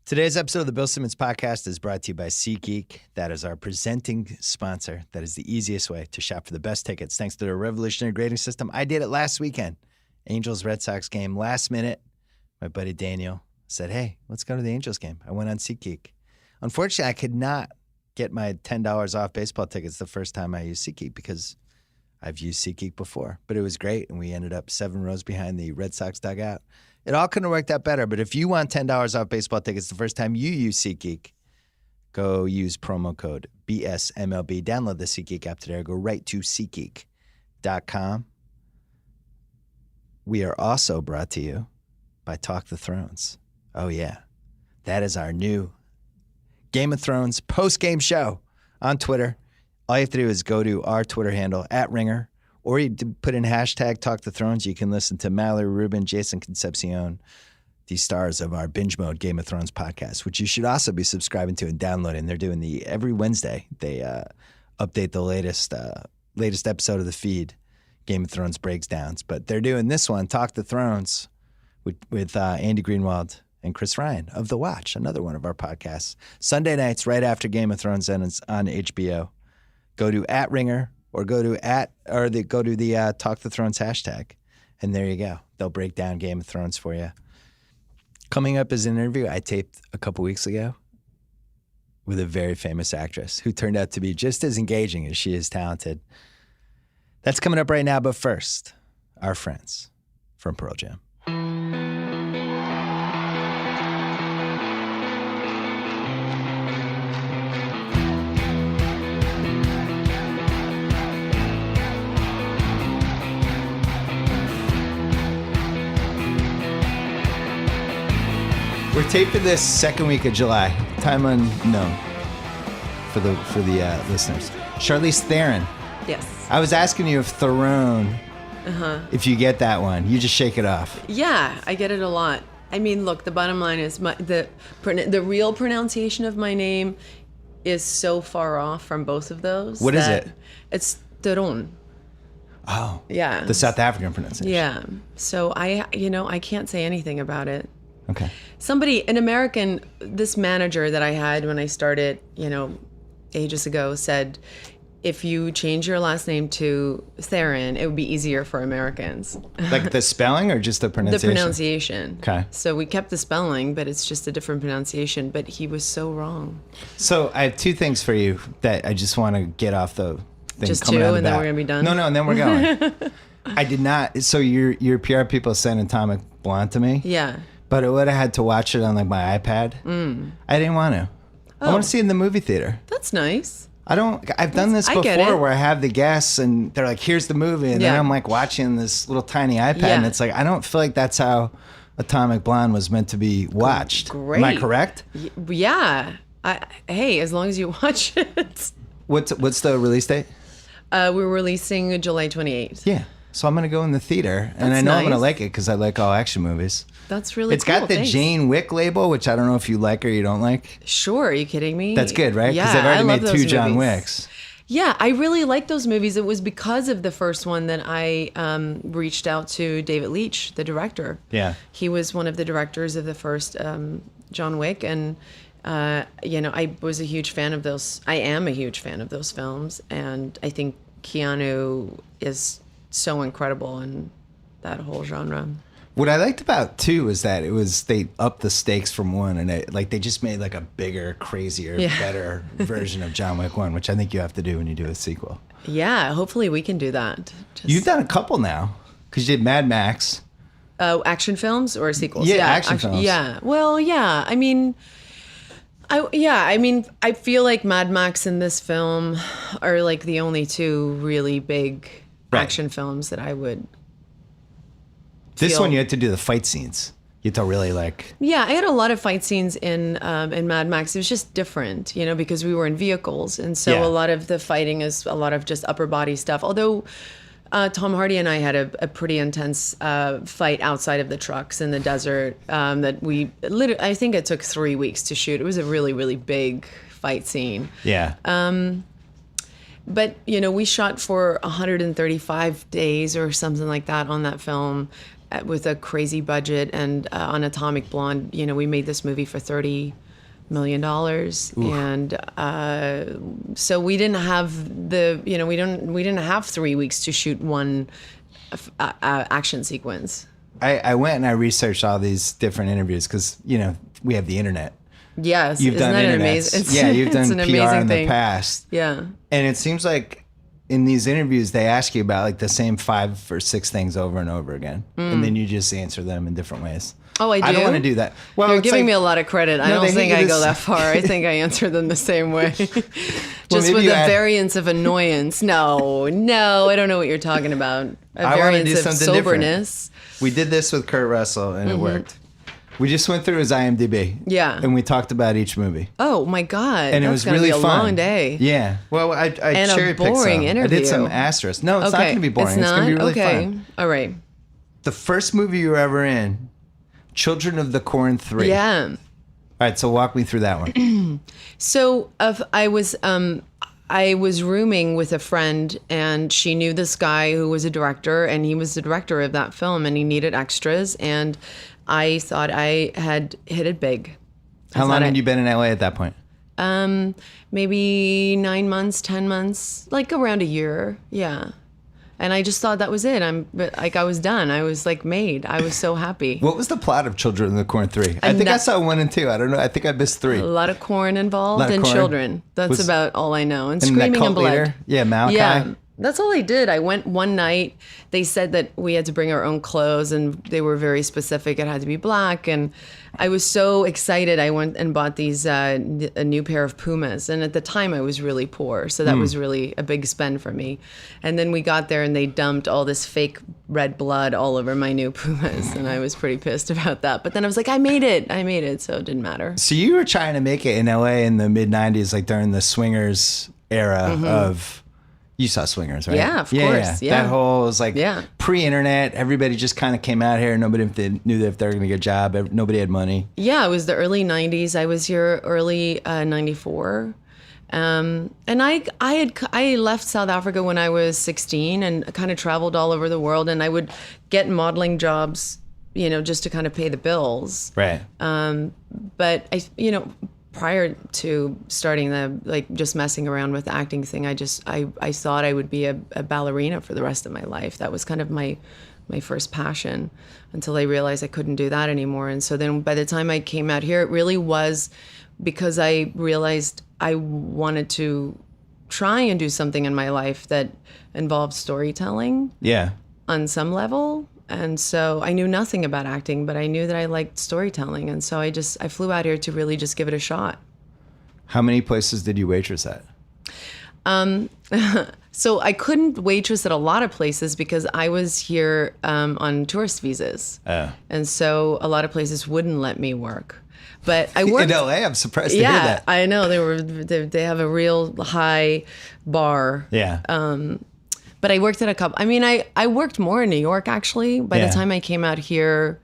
Today's episode of the Bill Simmons Podcast is brought to you by SeatGeek. That is our presenting sponsor. That is the easiest way to shop for the best tickets thanks to their revolutionary grading system. I did it last weekend. Angels-Red Sox game, last minute. My buddy Daniel said, hey, let's go to the Angels game. I went on SeatGeek. Unfortunately, I could not get my $10 off baseball tickets the first time I used SeatGeek because I've used SeatGeek before. But it was great, and we ended up 7 rows behind the Red Sox dugout. It all couldn't have worked out better, but if you want $10 off baseball tickets the first time you use SeatGeek, go use promo code BSMLB. Download the SeatGeek app today or go right to SeatGeek.com. We are also brought to you by Talk the Thrones. Oh, yeah. That is our new Game of Thrones post-game show on Twitter. All you have to do is go to our Twitter handle, @Ringer, or you put in hashtag Talk the Thrones. You can listen to Mallory Rubin, Jason Concepcion, the stars of our binge mode Game of Thrones podcast, which you should also be subscribing to and downloading. They're doing every Wednesday. They update the latest episode of the feed, Game of Thrones breakdowns. But they're doing this one, Talk the Thrones, with Andy Greenwald and Chris Ryan of The Watch, another one of our podcasts. Sunday nights, right after Game of Thrones ends on HBO. Go to @Ringer. Or go to the Talk the Thrones hashtag, and there you go. They'll break down Game of Thrones for you. Coming up is an interview I taped a couple weeks ago with a very famous actress who turned out to be just as engaging as she is talented. That's coming up right now, but first, our friends from Pearl Jam. We're taping this second week of July. Time unknown for the listeners. Charlize Theron. Yes. I was asking you if Theron, if you get that one, you just shake it off. Yeah, I get it a lot. I mean, look, the bottom line is the real pronunciation of my name is so far off from both of those. What is it? It's Theron. Oh. Yeah. The South African pronunciation. Yeah. So I can't say anything about it. Okay. An American, this manager that I had when I started, ages ago said, if you change your last name to Theron, it would be easier for Americans. Like the spelling or just the pronunciation? The pronunciation. Okay. So we kept the spelling, but it's just a different pronunciation. But he was so wrong. So I have 2 things for you that I just want to get off the thing. Just 2, and then we're going to be done? No, and then we're going. I did not. So your PR people sent Atomic Blonde to me? Yeah. But I would have had to watch it on my iPad. I didn't want to. I want to see it in the movie theater. That's nice. I've done this before where I have the guests and they're like, here's the movie. And then I'm like watching this little tiny iPad and it's like, I don't feel like that's how Atomic Blonde was meant to be watched. Great. Am I correct? Yeah. Hey, as long as you watch it. What's the release date? We're releasing July 28th. Yeah. So I'm going to go in the theater, and I know I'm going to like it because I like all action movies. That's really cool. It's got the Thanks. Jane Wick label, which I don't know if you like or you don't like. Sure. Are you kidding me? That's good, right? Yeah, Because they've already made 2 John movies. Wicks. Yeah, I really like those movies. It was because of the first one that I reached out to David Leitch, the director. Yeah. He was one of the directors of the first John Wick, and I was a huge fan of those. I am a huge fan of those films, and I think Keanu is so incredible in that whole genre. What I liked about 2 is that they upped the stakes from 1, and they just made like a bigger, crazier, better version of John Wick 1, which I think you have to do when you do a sequel. Yeah, hopefully we can do that. You've done a couple now, because you did Mad Max. Action films or sequels? Yeah, action films. Yeah. Well, yeah. I mean, I feel like Mad Max and this film are like the only 2 really big action films that I would. This one you had to do the fight scenes. You had to really like. Yeah, I had a lot of fight scenes in Mad Max. It was just different, because we were in vehicles, and so a lot of the fighting is a lot of just upper body stuff. Although Tom Hardy and I had a pretty intense fight outside of the trucks in the desert that I think it took 3 weeks to shoot. It was a really, really big fight scene. Yeah. But, we shot for 135 days or something like that on that film. with a crazy budget and on Atomic Blonde, you know, we made this movie for $30 million. And so we didn't have we didn't have 3 weeks to shoot one action sequence. I went and I researched all these different interviews because, you know, we have the internet. Yes. You've done internet. You've done PR in the past. Yeah. And it seems like in these interviews, they ask you about like the same 5 or 6 things over and over again. And then you just answer them in different ways. Oh, I do? I don't want to do that. Well, you're giving me a lot of credit. I don't think I go that far. I think I answer them the same way. Just with a variance of annoyance. No, I don't know what you're talking about. A variance of soberness. Different. We did this with Kurt Russell and it worked. We just went through his IMDb. Yeah. And we talked about each movie. Oh my God. And it was really fun. Be a long day. Yeah. Well, I cherry picked some. Boring interview. I did some asterisks. No, it's not going to be boring. It's going to be really fun. All right. The first movie you were ever in, Children of the Corn 3. Yeah. All right, so walk me through that one. So I was rooming with a friend, and she knew this guy who was a director, and he was the director of that film, and he needed extras, and I thought I had hit it big. How long had you been in LA at that point? Maybe 9 months, 10 months, like around a year. Yeah. And I just thought that was it. I was done. I was like made. I was so happy. What was the plot of Children of the Corn 3? I think I saw 1 and 2. I don't know. I think I missed 3. A lot of corn involved and children. That's about all I know. And screaming and blood. Leader? Yeah, Malachi. Yeah. That's all I did. I went one night. They said that we had to bring our own clothes, and they were very specific. It had to be black. And I was so excited. I went and bought these a new pair of Pumas. And at the time, I was really poor. So that was really a big spend for me. And then we got there, and they dumped all this fake red blood all over my new Pumas. And I was pretty pissed about that. But then I was like, I made it. So it didn't matter. So you were trying to make it in LA in the mid-'90s, like during the swingers era of... You saw Swingers, right? Yeah, of course. Yeah. That whole was like pre-internet. Everybody just kind of came out here. Nobody knew if they were going to get a job. Nobody had money. Yeah, it was the early 90s. I was here early 94. And I left South Africa when I was 16 and kind of traveled all over the world. And I would get modeling jobs, you know, just to kind of pay the bills. Right. But prior to starting just messing around with the acting thing, I thought I would be a ballerina for the rest of my life. That was kind of my first passion until I realized I couldn't do that anymore. And so then by the time I came out here, it really was because I realized I wanted to try and do something in my life that involved storytelling. Yeah. On some level. And so I knew nothing about acting, but I knew that I liked storytelling. And so I flew out here to really just give it a shot. How many places did you waitress at? So I couldn't waitress at a lot of places because I was here on tourist visas. Oh. And so a lot of places wouldn't let me work. But I worked... In LA, I'm surprised to hear that. Yeah, I know. They have a real high bar. Yeah. But I worked at a couple. I mean, I worked more in New York, actually. By the time I came out here,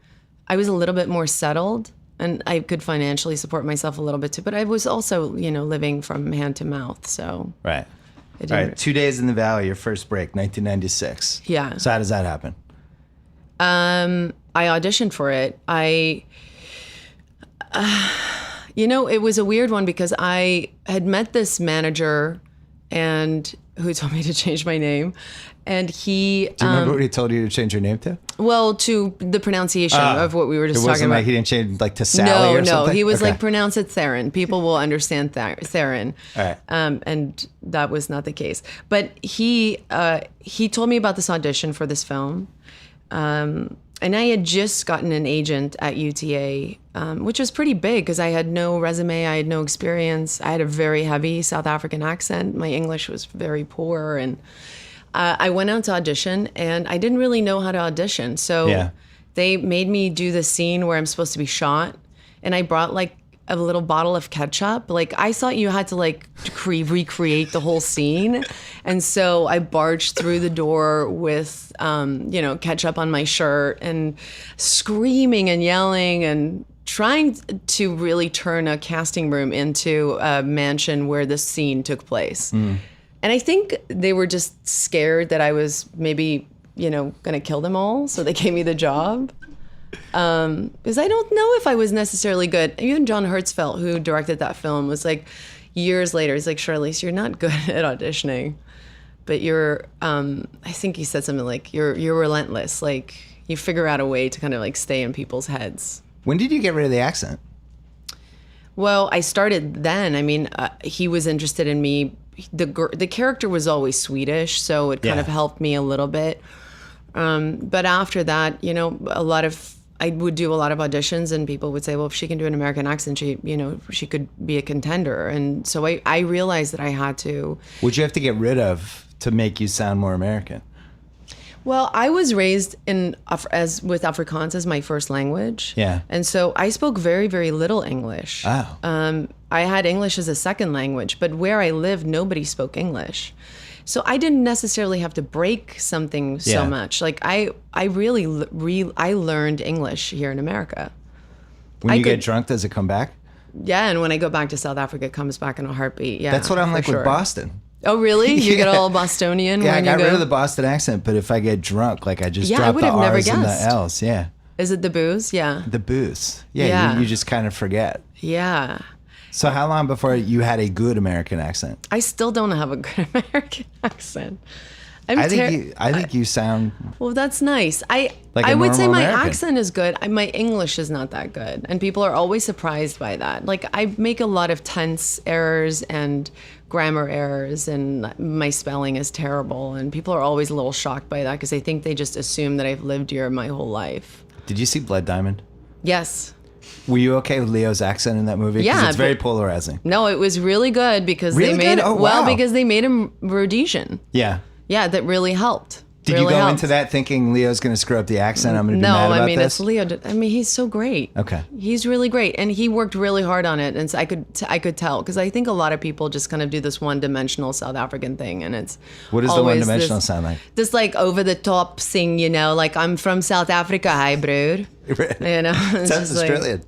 I was a little bit more settled. And I could financially support myself a little bit, too. But I was also, living from hand to mouth. So right. All right. 2 Days in the Valley, your first break, 1996. Yeah. So how does that happen? I auditioned for it. It was a weird one because I had met this manager and who told me to change my name. And he... Do you remember what he told you to change your name to? Well, to the pronunciation of what we were just talking about. Like he didn't change to Sally or something? No, he was like, pronounce it Theron. People will understand Theron. All right. And that was not the case. But he told me about this audition for this film. And I had just gotten an agent at UTA, which was pretty big because I had no resume, I had no experience. I had a very heavy South African accent. My English was very poor. And I went out to audition, and I didn't really know how to audition. So they made me do the scene where I'm supposed to be shot. And I brought like a little bottle of ketchup. Like I thought you had to recreate the whole scene. And so I barged through the door with, ketchup on my shirt and screaming and yelling and trying to really turn a casting room into a mansion where this scene took place. Mm. And I think they were just scared that I was maybe going to kill them all. So they gave me the job. Because I don't know if I was necessarily good. Even John Hertzfeldt, who directed that film, was like, years later, he's like, Charlize, you're not good at auditioning, but you're, I think he said something like, you're relentless. Like, you figure out a way to kind of like stay in people's heads. When did you get rid of the accent? Well, I started then. I mean, he was interested in me. The character was always Swedish, so it kind of helped me a little bit. But after that, I would do a lot of auditions, and people would say, well, if she can do an American accent, she could be a contender. And so I realized that I had to. What'd you have to get rid of to make you sound more American? Well, I was raised with Afrikaans as my first language. Yeah. And so I spoke very, very little English. Oh. I had English as a second language, but where I lived, nobody spoke English. So I didn't necessarily have to break something so much. Like I learned English here in America. When you get drunk, does it come back? Yeah, and when I go back to South Africa, it comes back in a heartbeat. Yeah, that's what I'm like with Boston. Oh, really? You get all Bostonian? Yeah, when I got rid of the Boston accent, but if I get drunk, like I just drop the R's and the L's. Yeah. Is it the booze? Yeah. The booze. Yeah. You just kind of forget. Yeah. So how long before you had a good American accent? I still don't have a good American accent. I think you sound. Well, that's nice. I would say my accent is good. My English is not that good, and people are always surprised by that. Like I make a lot of tense errors and grammar errors, and my spelling is terrible, and people are always a little shocked by that because they think they just assume that I've lived here my whole life. Did you see Blood Diamond? Yes. Were you okay with Leo's accent in that movie? Yeah, it's very polarizing. No, it was really good because they made because they made him Rhodesian. Yeah. Yeah, that really helped. Did you go into that thinking Leo's going to screw up the accent? I'm going to be mad about this? It's Leo. He's so great. Okay. He's really great, and he worked really hard on it, and so I could tell because I think a lot of people just kind of do this one-dimensional South African thing, and it's what does the one-dimensional sound like? This like over-the-top thing, like I'm from South Africa, hi, brood. It sounds Australian.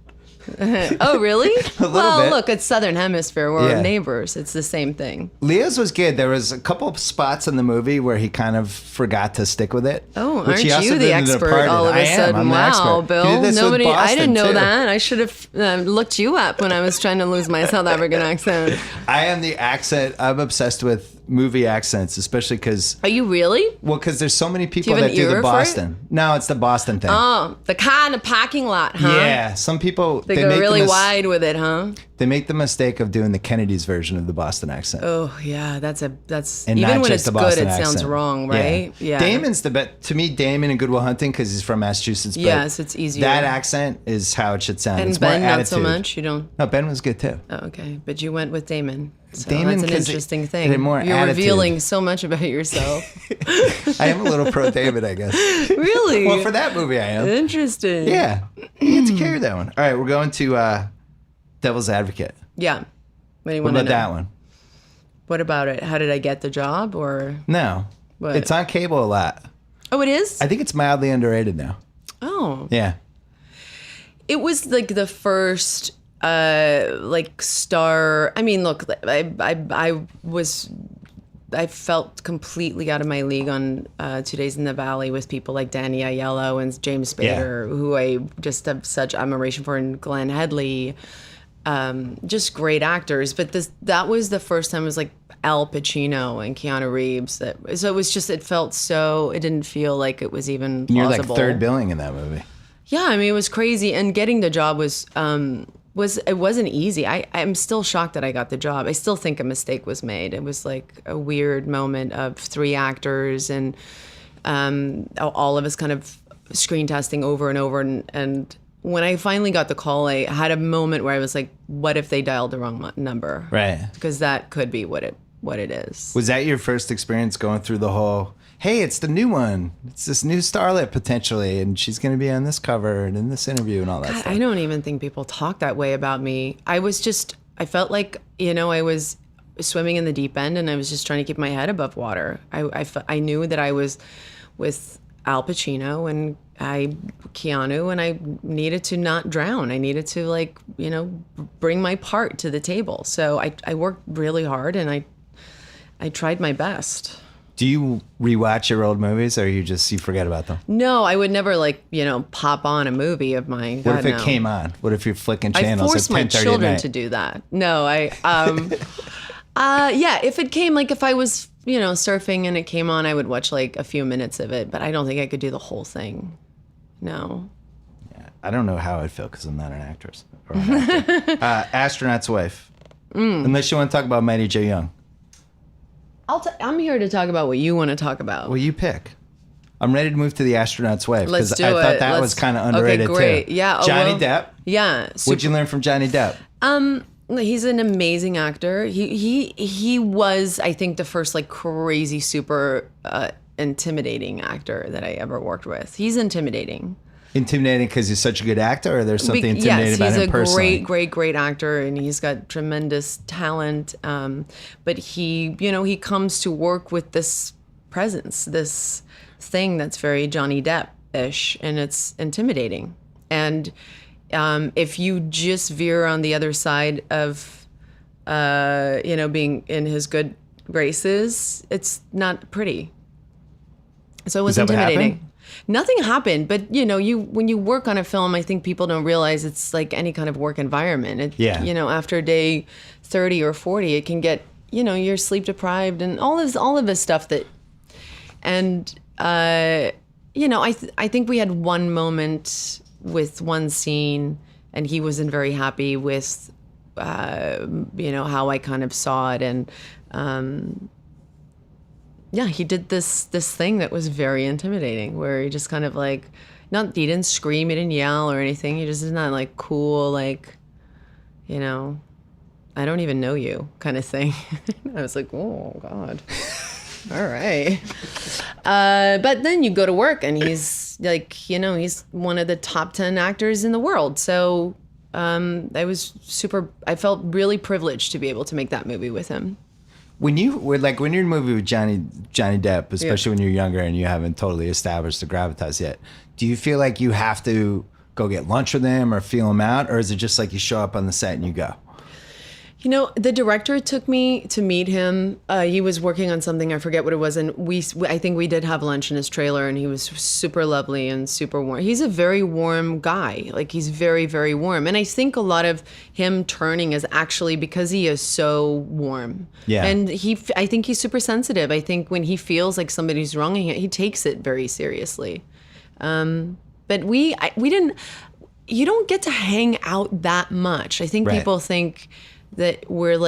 Oh, really? A little bit. Look, it's Southern Hemisphere. We're neighbors. It's the same thing. Leo's was good. There was a couple of spots in the movie where he kind of forgot to stick with it. Oh, aren't you the expert all of a sudden? I'm wow, Bill. Nobody. I didn't know that. I should have looked you up when I was trying to lose my South African accent. I am the accent. I'm obsessed with movie accents, especially because. Are you really? Well, because there's so many people that do the Boston. No, it's the Boston thing. Oh, the car in the parking lot, huh? Yeah, some people. They go really wide with it, huh? They make the mistake of doing the Kennedy's version of the Boston accent. Oh yeah, that's and even when it's good, it sounds wrong, right? Yeah. Damon's the best to me. Damon in Good Will Hunting because he's from Massachusetts. Yes, it's easier. That accent is how it should sound. And it's Ben, more not attitude. so much. You don't. No, Ben was good too. Oh, okay, but you went with Damon. So Damon, that's an interesting thing. You're revealing so much about yourself. I am a little pro David, I guess. Really? Well, for that movie, I am. Interesting. Yeah, you get to carry that one. All right, we're going to Devil's Advocate. Yeah. What about that one? What about it? How did I get the job, or no? What? It's on cable a lot. Oh, it is? I think it's mildly underrated now. Oh. Yeah. It was like the first star. I mean, look, I felt completely out of my league on 2 Days in the Valley with people like Danny Aiello and James Spader, who I just have such admiration for, and Glenn Headley. Just great actors, but that was the first time it was like Al Pacino and Keanu Reeves. So it was just, it didn't feel like it was even plausible. You're like third billing in that movie. Yeah, I mean, it was crazy, and getting the job it wasn't easy. I'm still shocked that I got the job. I still think a mistake was made. It was like a weird moment of 3 actors and all of us kind of screen testing over and over, and when I finally got the call, I had a moment where I was like, what if they dialed the wrong number? Right. Because that could be what it is. Was that your first experience going through the whole, hey, it's the new one. It's this new starlet potentially, and she's going to be on this cover and in this interview and all that stuff? I don't even think people talk that way about me. I felt like, I was swimming in the deep end, and I was just trying to keep my head above water. I knew that I was with Al Pacino and Keanu, and I needed to not drown. I needed to bring my part to the table. So I worked really hard, and I tried my best. Do you rewatch your old movies, or you forget about them? No, I would never pop on a movie of mine. What if it came on? What if you're flicking channels? I forced my children to do that. No, yeah, if it came, if I was, surfing and it came on, I would watch a few minutes of it, but I don't think I could do the whole thing. No. Yeah, I don't know how I'd feel because I'm not an actress or an actor. Astronaut's Wife. Unless you want to talk about Mighty Joe Young. I'm here to talk about what you want to talk about. Well, you pick. I'm ready to move to The Astronaut's Wife because I thought that was kind of underrated great. too. Yeah, Johnny Depp. Yeah. What'd you learn from Johnny Depp? He's an amazing actor. He was, I think, the first crazy, super intimidating actor that I ever worked with. He's intimidating. Intimidating because he's such a good actor, or there's something intimidating about him personally? He's a great actor, and he's got tremendous talent. But he comes to work with this presence, this thing that's very Johnny Depp-ish, and it's intimidating. And if you just veer on the other side of, being in his good graces, it's not pretty. So it was intimidating. Nothing happened, but when you work on a film, I think people don't realize it's like any kind of work environment. After day 30 or 40, it can get, you're sleep deprived and all of this stuff that, and I think we had one moment with one scene, and he wasn't very happy with, how I kind of saw it, and. Yeah, he did this thing that was very intimidating, where he just kind of he didn't scream, he didn't yell or anything. He just is not cool, I don't even know you kind of thing. I was like, oh God, all right. But then you go to work and he's he's one of the top 10 actors in the world. So I felt really privileged to be able to make that movie with him. When you're in a movie with Johnny Depp, especially when you're younger and you haven't totally established the gravitas yet, do you feel like you have to go get lunch with him or feel him out, or is it just you show up on the set and you go? The director took me to meet him. He was working on something, I forget what it was, and I think we did have lunch in his trailer, and he was super lovely and super warm. He's a very warm guy. He's very, very warm. And I think a lot of him turning is actually because he is so warm. Yeah. And I think he's super sensitive. I think when he feels like somebody's wronging him, he takes it very seriously. But we didn't, you don't get to hang out that much. I think people think that we're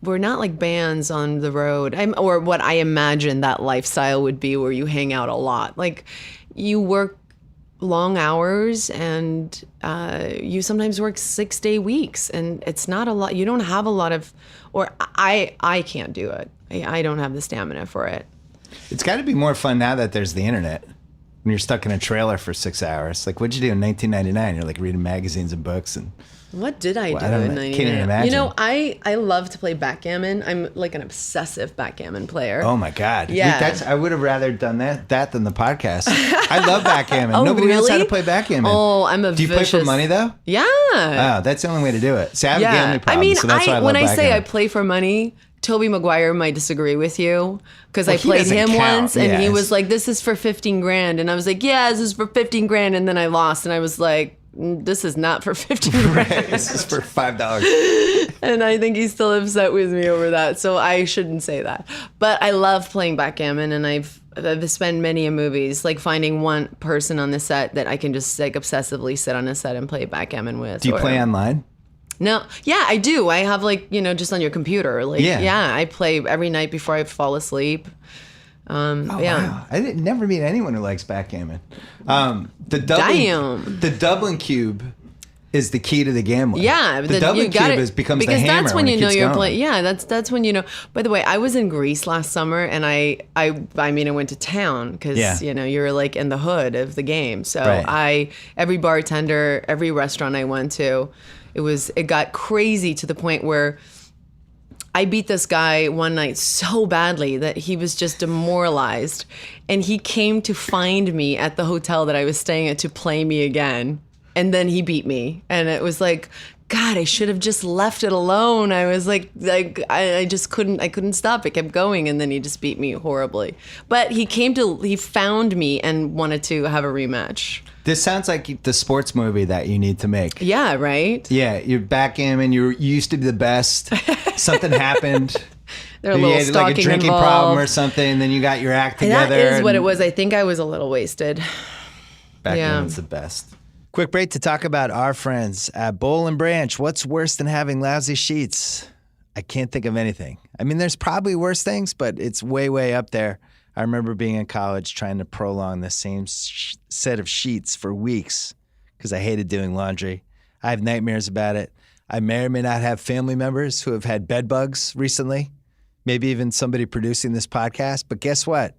we're not bands on the road, or what I imagine that lifestyle would be, where you hang out a lot. You work long hours, and you sometimes work 6-day weeks, and it's not a lot. You don't have a lot of, or I can't do it. I don't have the stamina for it. It's got to be more fun now that there's the internet. When you're stuck in a trailer for 6 hours, what'd you do in 1999? You're reading magazines and books and. What did I do in 99? Can't even imagine. I love to play backgammon. I'm an obsessive backgammon player. Oh my God. Yeah. I would have rather done that than the podcast. I love backgammon. Oh, Nobody really? knows how to play backgammon. Oh, I'm a Do you vicious... play for money though? Yeah. Oh, that's the only way to do it. See, I have a gambling problem, so that's why I love when I backgammon. say I play for money, Tobey Maguire might disagree with you, because I played him once, and he was like, "This is for 15 grand," and I was like, "Yeah, this is for 15 grand," and then I lost, and I was like, "This is not for 15 grand. This is for $5." And I think he's still upset with me over that, so I shouldn't say that. But I love playing backgammon, and I've spent many movies finding one person on the set that I can just obsessively sit on a set and play backgammon with. Do you play online? No. Yeah, I do. I have just on your computer. I play every night before I fall asleep. Wow. I didn't never meet anyone who likes backgammon. The Dublin cube is the key to the gambling. Yeah, the Dublin cube becomes the hammer. Because that's when you know you're playing. Yeah, that's when you know. By the way, I was in Greece last summer, and I went to town because you're in the hood of the game. So every bartender, every restaurant I went to, it got crazy to the point where I beat this guy one night so badly that he was just demoralized, and he came to find me at the hotel that I was staying at to play me again. And then he beat me, and it was God, I should have just left it alone. I was like I just couldn't stop. It kept going, and then he just beat me horribly. But he found me and wanted to have a rematch. This sounds like the sports movie that you need to make. Yeah, right? Yeah, you're backgammon. You used to be the best. Something happened. There a little had like a drinking involved. problem or something, and then you got your act together. That is what it was. I think I was a little wasted. Backgammon's the best. Quick break to talk about our friends at Bowl and Branch. What's worse than having lousy sheets? I can't think of anything. I mean, there's probably worse things, but it's way, way up there. I remember being in college trying to prolong the same set of sheets for weeks because I hated doing laundry. I have nightmares about it. I may or may not have family members who have had bed bugs recently, maybe even somebody producing this podcast. But guess what?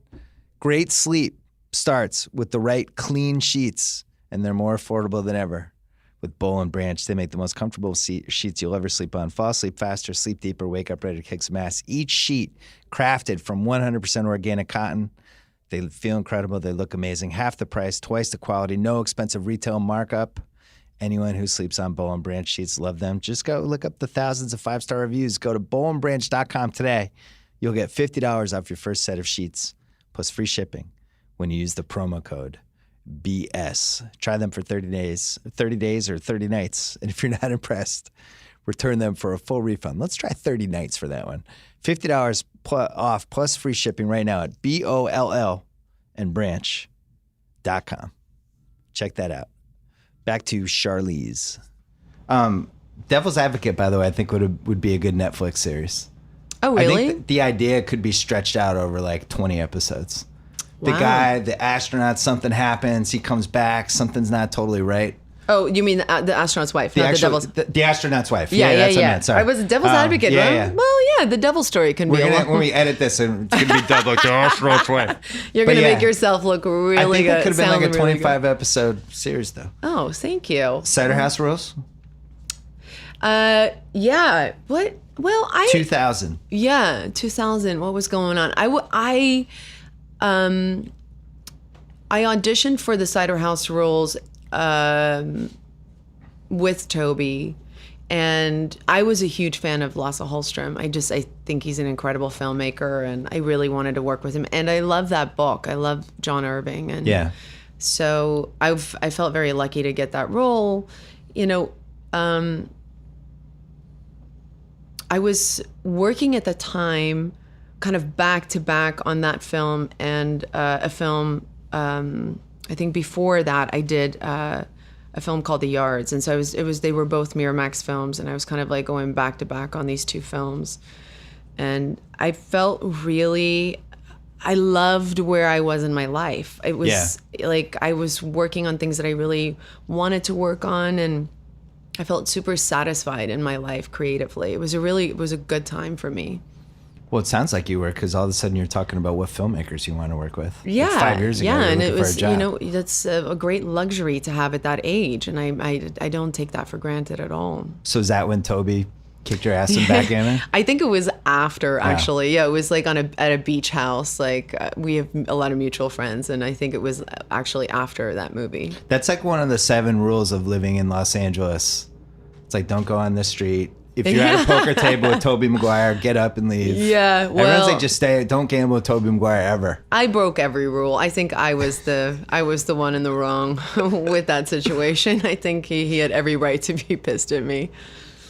Great sleep starts with the right clean sheets, and they're more affordable than ever. With Bowl and Branch, they make the most comfortable sheets you'll ever sleep on. Fall asleep faster, sleep deeper, wake up ready to kick some ass. Each sheet crafted from 100% organic cotton. They feel incredible. They look amazing. Half the price, twice the quality, no expensive retail markup. Anyone who sleeps on Bowl and Branch sheets love them. Just go look up the thousands of 5-star reviews. Go to bowlandbranch.com today. You'll get $50 off your first set of sheets, plus free shipping when you use the promo code BS. Try them for 30 days or 30 nights. And if you're not impressed, return them for a full refund. Let's try 30 nights for that one. $50 off plus free shipping right now at BOLL and branch.com. Check that out. Back to Charlize. Devil's Advocate, by the way, I think would be a good Netflix series. Oh, really? I think the idea could be stretched out over like 20 episodes. Wow. The guy, the astronaut, something happens, he comes back, something's not totally right. Oh, you mean the astronaut's wife, not the devil's... The astronaut's wife. Yeah. That's what I meant. Sorry. I was a devil's advocate, right? Yeah. Well, yeah, the devil story can be a lot. When we edit this, it's going to be dubbed like the astronaut's wife. You're going to make yourself look really good. I think it could have been like a 25-episode series, though. Oh, thank you. Cider House Rules? Yeah. What? Well, 2000. Yeah, 2000. What was going on? I auditioned for the Cider House Rules with Tobey, and I was a huge fan of Lasse Hallström. I think he's an incredible filmmaker, and I really wanted to work with him. And I love that book. I love John Irving, and so I felt very lucky to get that role. You know, I was working at the time, kind of back to back on that film and a film. I think before that I did a film called The Yards, and so they were both Miramax films, and I was kind of like going back to back on these two films, and I felt I loved where I was in my life. It was like I was working on things that I really wanted to work on, and I felt super satisfied in my life creatively. It was a good time for me. Well, it sounds like you were, because all of a sudden you're talking about what filmmakers you want to work with. Yeah, like 5 years ago, and it was, that's a great luxury to have at that age, and I don't take that for granted at all. So is that when Tobey kicked your ass in backgammon? I think it was after, actually. Yeah, it was like at a beach house. Like we have a lot of mutual friends, and I think it was actually after that movie. That's like one of the 7 rules of living in Los Angeles. It's like, don't go on the street. If you're at a poker table with Tobey Maguire, get up and leave. Yeah, well, everyone's like, just stay. Don't gamble with Tobey Maguire ever. I broke every rule. I think I was the one in the wrong with that situation. I think he had every right to be pissed at me.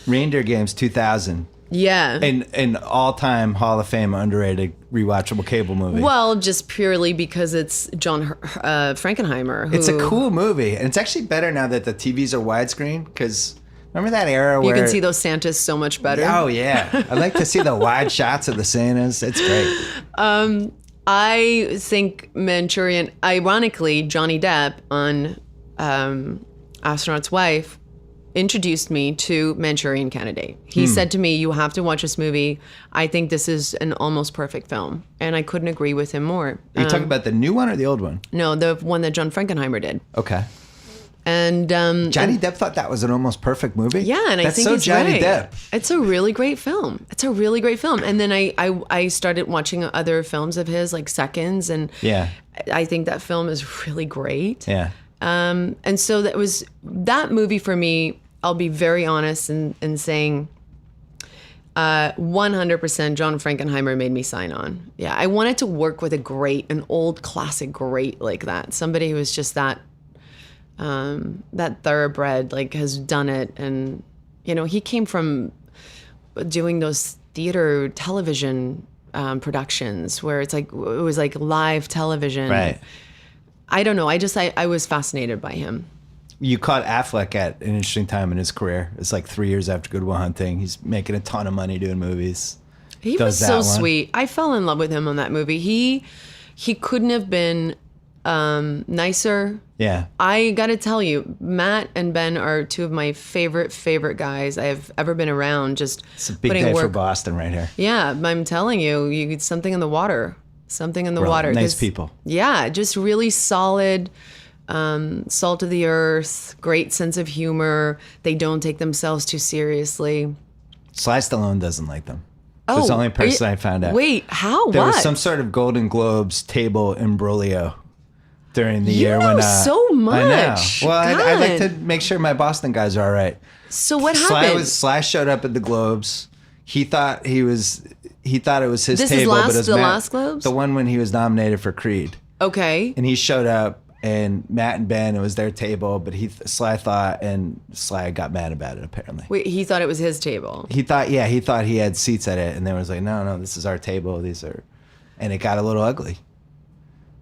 Reindeer Games 2000. Yeah. An all-time Hall of Fame underrated rewatchable cable movie. Well, just purely because it's John Frankenheimer. It's a cool movie, and it's actually better now that the TVs are widescreen, because remember that era where you can see those Santas so much better? Oh, yeah. I like to see the wide shots of the Santas. It's great. I think Manchurian, ironically, Johnny Depp on Astronaut's Wife introduced me to Manchurian Candidate. He said to me, you have to watch this movie. I think this is an almost perfect film. And I couldn't agree with him more. Are you talking about the new one or the old one? No, the one that John Frankenheimer did. Okay. And Johnny Depp thought that was an almost perfect movie. Yeah, and I think so he's Johnny right. Depp. It's a really great film. And then I started watching other films of his, like Seconds, and I think that film is really great. Yeah. And so that movie for me I'll be very honest in saying 100% John Frankenheimer made me sign on. Yeah, I wanted to work with an old classic great like that. Somebody who was just that thoroughbred, like has done it. And, you know, he came from doing those theater television productions where it was like live television. Right. I don't know. I was fascinated by him. You caught Affleck at an interesting time in his career. It's like 3 years after Good Will Hunting. He's making a ton of money doing movies. He was so sweet. I fell in love with him on that movie. He couldn't have been nicer. Yeah. I got to tell you, Matt and Ben are two of my favorite guys I've ever been around. It's a big day for Boston right here. Yeah, I'm telling you, you get something in the water. Something in the water. Nice people. Yeah, just really solid. Salt of the earth, great sense of humor. They don't take themselves too seriously. Sly Stallone doesn't like them. Oh, that's the only person I found out. Wait, how? There what? was some sort of Golden Globes table imbroglio during the year when so much. I know. Well, I like to make sure my Boston guys are all right. So what happened? Sly showed up at the Globes. He thought it was his this table, is but it was the last Globes? The one when he was nominated for Creed. Okay. And he showed up. And Matt and Ben, it was their table, but Sly thought, and Sly got mad about it apparently. Wait, he thought it was his table. He thought he had seats at it, and they was like, no, this is our table. And it got a little ugly.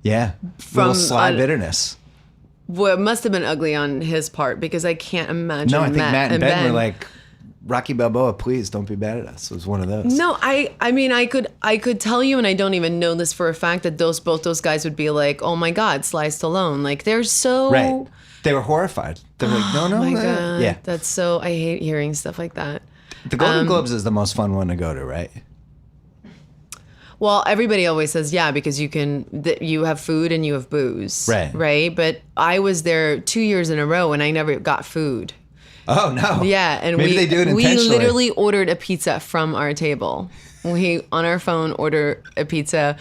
Yeah, little Sly bitterness. Well, it must have been ugly on his part because I can't imagine. No, I think Matt and Ben were like, Rocky Balboa, please don't be bad at us. It was one of those. No, I mean, I could tell you, and I don't even know this for a fact, that both those guys would be like, oh my God, Sly Stallone. Like, they're so... Right. They were horrified. They're like, no. Oh my God. Yeah. That's so... I hate hearing stuff like that. The Golden Globes is the most fun one to go to, right? Well, everybody always says, yeah, because you have food and you have booze. Right. Right? But I was there 2 years in a row, and I never got food. Oh, no. Yeah, and maybe they do it intentionally. We literally ordered a pizza from our table. We, on our phone, ordered a pizza.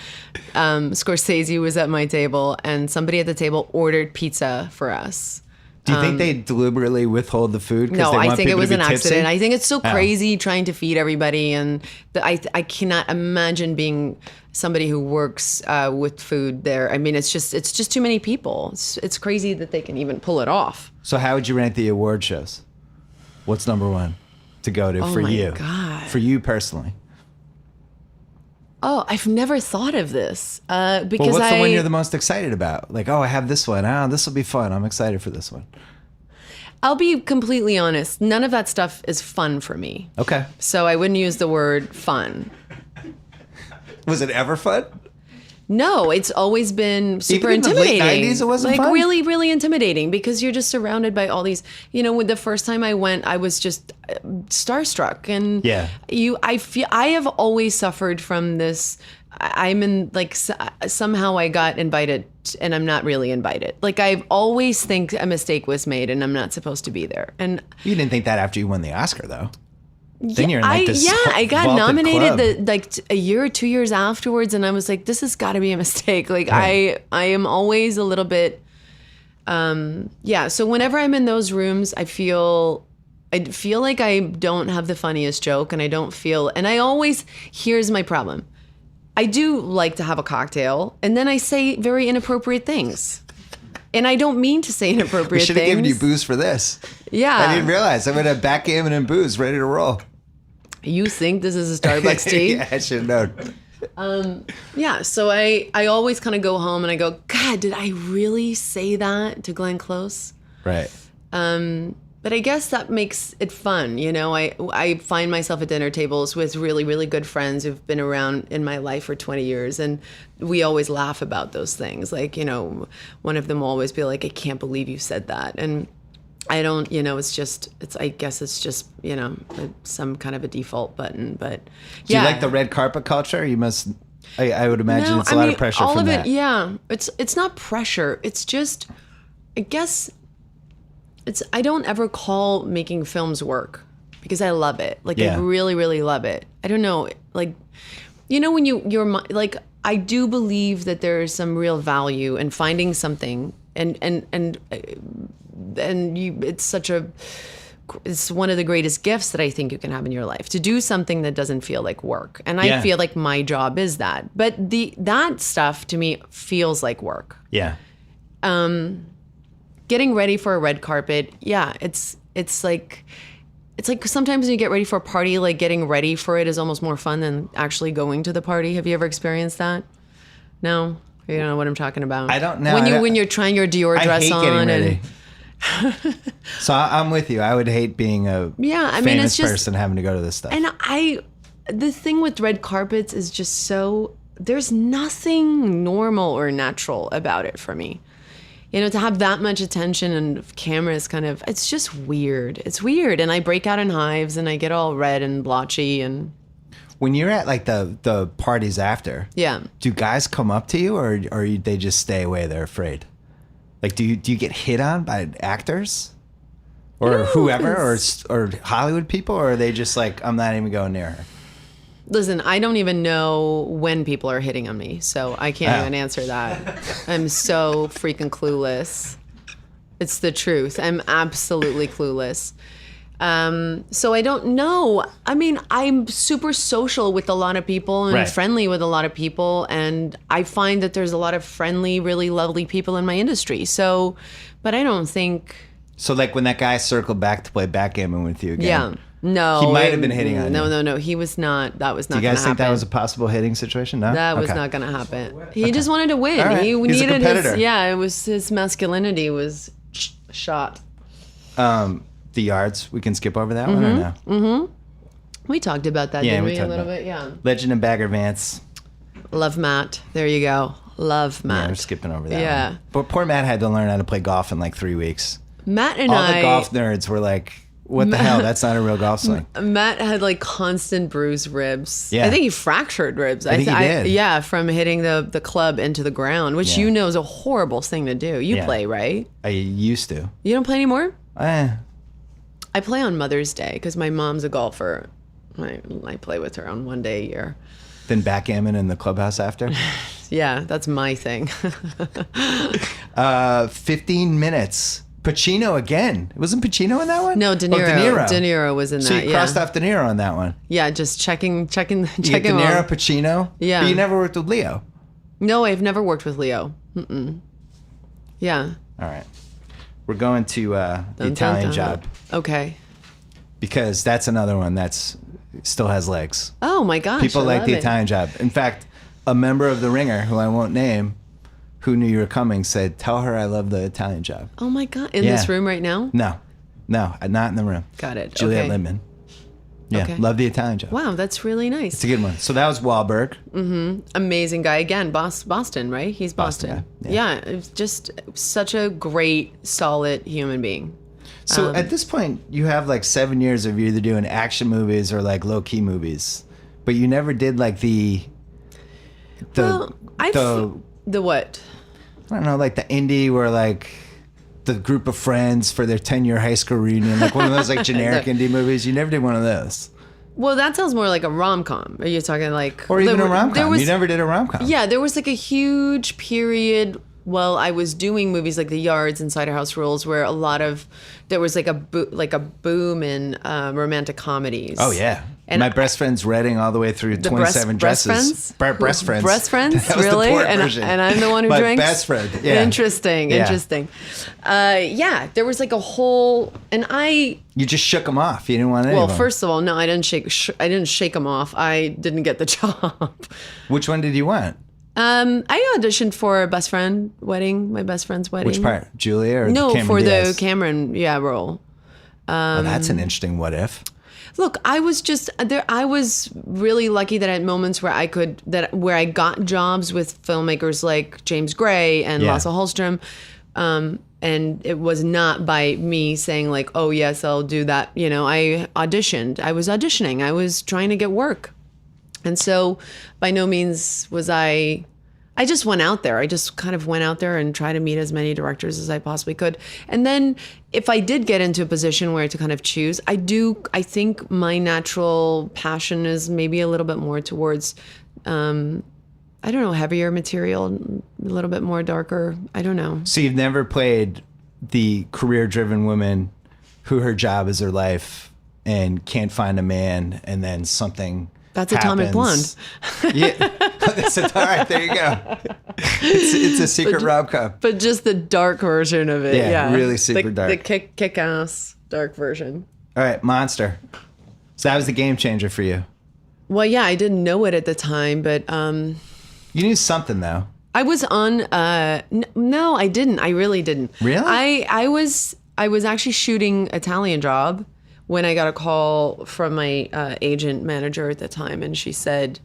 Scorsese was at my table, and somebody at the table ordered pizza for us. Do you think they deliberately withhold the food? No, I think it was an accident. I think it's so crazy trying to feed everybody, and I cannot imagine being somebody who works with food there. I mean, it's just too many people. It's crazy that they can even pull it off. So how would you rank the award shows? What's number one to go to for you? Oh my God. For you personally. Oh, I've never thought of this. Because what's the one you're the most excited about? Like, I have this one. This will be fun. I'm excited for this one. I'll be completely honest. None of that stuff is fun for me. Okay. So I wouldn't use the word fun. Was it ever fun? No, it's always been super Even in intimidating. The late 90s, it wasn't fun? Really, really intimidating because you're just surrounded by all these. You know, when the first time I went, I was just starstruck, and yeah, I have always suffered from this. I'm in somehow I got invited and I'm not really invited. Like I always think a mistake was made and I'm not supposed to be there. And you didn't think that after you won the Oscar, though. Then you're in I got nominated a year or 2 years afterwards, and I was like, this has got to be a mistake. Like right. I am always a little bit, So whenever I'm in those rooms, I feel like I don't have the funniest joke, and here's my problem. I do like to have a cocktail, and then I say very inappropriate things. And I don't mean to say inappropriate things. We should have given you booze for this. Yeah. I didn't realize. I'm going to backgammon and booze ready to roll. You think this is a Starbucks tea? Yeah, I should have known. So I always kind of go home and I go, God, did I really say that to Glenn Close? Right. But I guess that makes it fun. You know, I find myself at dinner tables with really, really good friends who've been around in my life for 20 years. And we always laugh about those things. Like, you know, one of them will always be like, I can't believe you said that. And I don't, you know, I guess it's just, you know, some kind of a default button. But Do you like the red carpet culture? You must, I would imagine it's a lot of pressure from that. Yeah. It's not pressure. It's just, I guess... I don't ever call making films work because I love it. Like I really, really love it. I don't know. Like, you know, when you're like, I do believe that there is some real value in finding something and it's such a it's one of the greatest gifts that I think you can have in your life, to do something that doesn't feel like work. And I feel like my job is that. But that stuff to me feels like work. Yeah. Getting ready for a red carpet, it's like sometimes when you get ready for a party, like getting ready for it is almost more fun than actually going to the party. Have you ever experienced that? No? You don't know what I'm talking about. I don't know. When you're trying your Dior dress on. Getting ready. So I'm with you. I would hate being a famous person having to go to this stuff. And the thing with red carpets is just there's nothing normal or natural about it for me. To have that much attention and cameras it's just weird. It's weird. And I break out in hives and I get all red and blotchy. And when you're at like the parties after, do guys come up to you or they just stay away? They're afraid. Like, do you get hit on by actors or whoever or Hollywood people, or are they just like, I'm not even going near her? Listen, I don't even know when people are hitting on me, so I can't even answer that. I'm so freaking clueless. It's the truth. I'm absolutely clueless. So I don't know. I mean, I'm super social with a lot of people and friendly with a lot of people. And I find that there's a lot of friendly, really lovely people in my industry. So, but I don't think. So like when that guy circled back to play backgammon with you again. Yeah. No. He might have been hitting on you. No. He was not. That was not going to happen. Do you guys think that was a possible hitting situation? No? That was not going to happen. He just wanted to win. Right. He He's needed a competitor. it was his masculinity was shot. The yards, we can skip over that one or no? Mm-hmm. We talked about that, didn't we? A little bit, yeah. Legend and Bagger Vance. Love Matt. There you go. Love Matt. Yeah, we're skipping over that one. But poor Matt had to learn how to play golf in like 3 weeks. Matt and all the golf nerds were like, what the hell? That's not a real golf swing. Matt had like constant bruised ribs. Yeah. I think he fractured ribs. I think he did. Yeah, from hitting the club into the ground, which is a horrible thing to do. You play, right? I used to. You don't play anymore? I play on Mother's Day because my mom's a golfer. I play with her on one day a year. Then backgammon in the clubhouse after? Yeah, that's my thing. 15 minutes. Pacino again. Wasn't Pacino in that one? No, De Niro. De Niro was in that. So you crossed off De Niro on that one. Yeah, just checking. You get De Niro, Pacino. Yeah. But you never worked with Leo. No, I've never worked with Leo. Yeah. All right. We're going to the Italian Job. Okay. Because that's another one that's still has legs. Oh my gosh. People like the Italian Job. In fact, a member of The Ringer, who I won't name, who knew you were coming, said, tell her I love the Italian Job. Oh my God. In this room right now? No, not in the room. Got it. Juliette Lindman. Yeah, love the Italian Job. Wow, that's really nice. It's a good one. So that was Wahlberg. Mm-hmm. Amazing guy. Again, Boston, right? He's Boston. Yeah, it's just such a great, solid human being. So at this point, you have like 7 years of either doing action movies or like low-key movies. But you never did like the what? I don't know, like the indie where like the group of friends for their 10-year high school reunion, like one of those like generic indie movies. You never did one of those. Well, that sounds more like a rom-com. Are you talking like... Or even a rom-com. You never did a rom-com. Yeah, there was like a huge period while I was doing movies like The Yards and Cider House Rules where there was like a boom in romantic comedies. Oh, yeah. And My Best Friend's Reading all the way through 27 Dresses. Breast Friends? Breast Friends? That was really? The porn version. And I'm the one who but drinks? Best Friend, yeah. Interesting. There was like a whole... And You just shook them off. You didn't want any of them. Well, first of all, no, I didn't shake them off. I didn't get the job. Which one did you want? I auditioned for My Best Friend's Wedding. Which part? Julia or no, Cameron for Diaz? The Cameron role. That's an interesting what if. Look, I was just there. I was really lucky that at moments where I got jobs with filmmakers like James Gray and Lasse Hallström, and it was not by me saying like, "Oh yes, I'll do that." I auditioned. I was auditioning. I was trying to get work, and so by no means was I. I just went out there. I just kind of went out there and tried to meet as many directors as I possibly could. And then if I did get into a position where to kind of choose, I think my natural passion is maybe a little bit more towards, heavier material, a little bit more darker. I don't know. So you've never played the career-driven woman who her job is her life and can't find a man, and then something That's happens. Atomic Blonde. Yeah. All right, there you go. It's a secret rom-com. But just the dark version of it. Yeah. Really super dark. The kick-ass dark version. All right, Monster. So that was the game changer for you. Well, yeah, I didn't know it at the time, but you knew something though. I was on. No, I didn't. I really didn't. Really? I was actually shooting Italian Job when I got a call from my agent manager at the time, and she said,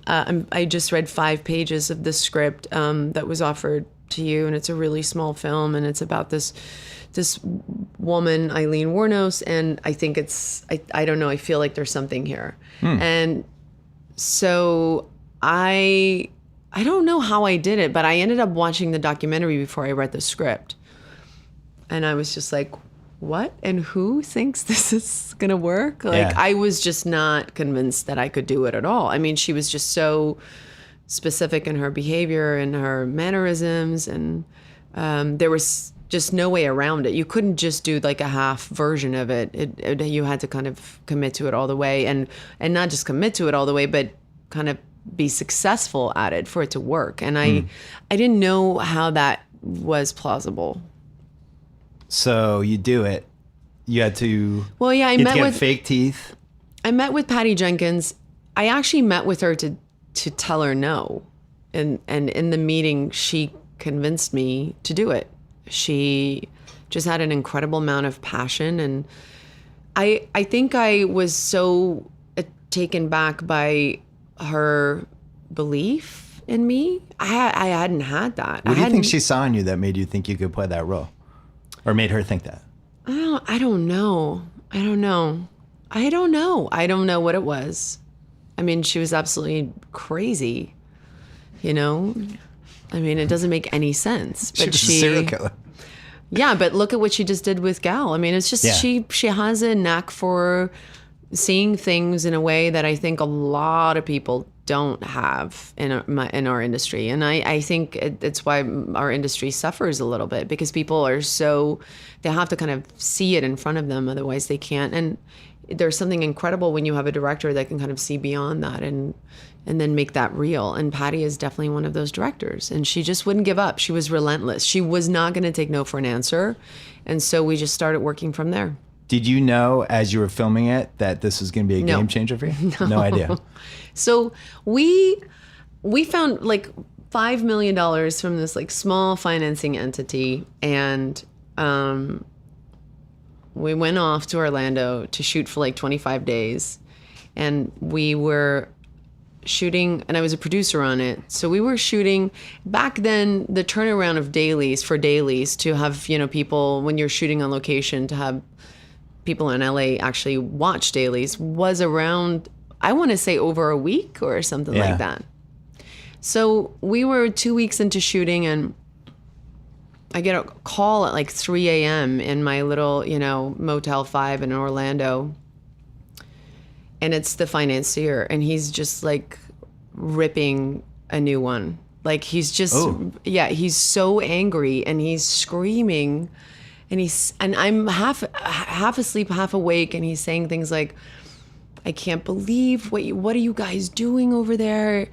"I just read 5 pages of the script that was offered to you, and it's a really small film, and it's about this woman, Eileen Wuornos, and I think I don't know, I feel like there's something here." And so I don't know how I did it, but I ended up watching the documentary before I read the script. And I was just like, what? And who thinks this is going to work? Like, I was just not convinced that I could do it at all. I mean, she was just so specific in her behavior and her mannerisms, and there was just no way around it. You couldn't just do like a half version of it. You had to kind of commit to it all the way, and not just commit to it all the way, but kind of be successful at it for it to work. And I didn't know how that was plausible. So you do it. You had to. Well, yeah, I met with fake teeth. I met with Patty Jenkins. I actually met with her to tell her no, and in the meeting, she convinced me to do it. She just had an incredible amount of passion, and I think I was so taken back by her belief in me. I hadn't had that. What do you think she saw in you that made you think you could play that role? Or made her think that? I don't know. I don't know what it was. I mean, she was absolutely crazy, you know? I mean, it doesn't make any sense. But she was a serial killer. Yeah, but look at what she just did with Gal. I mean, it's just she has a knack for seeing things in a way that I think a lot of people don't have in our industry. And I think it's why our industry suffers a little bit, because people are they have to kind of see it in front of them, otherwise they can't. And there's something incredible when you have a director that can kind of see beyond that and then make that real. And Patty is definitely one of those directors, and she just wouldn't give up. She was relentless. She was not going to take no for an answer. And so we just started working from there. Did you know as you were filming it that this was going to be a game changer for you? No idea. So we found like $5 million from this like small financing entity, and we went off to Orlando to shoot for like 25 days, and we were shooting, and I was a producer on it. So we were shooting back then. The turnaround of dailies to have, you know, people when you're shooting on location, to have people in LA actually watch dailies was around, I want to say, over a week or something like that. So we were 2 weeks into shooting, and I get a call at like 3 a.m. in my little, you know, Motel 5 in Orlando. And it's the financier, and he's just like ripping a new one. Like he's just, he's so angry, and he's screaming. And I'm half asleep, half awake, and he's saying things like, "I can't believe what are you guys doing over there?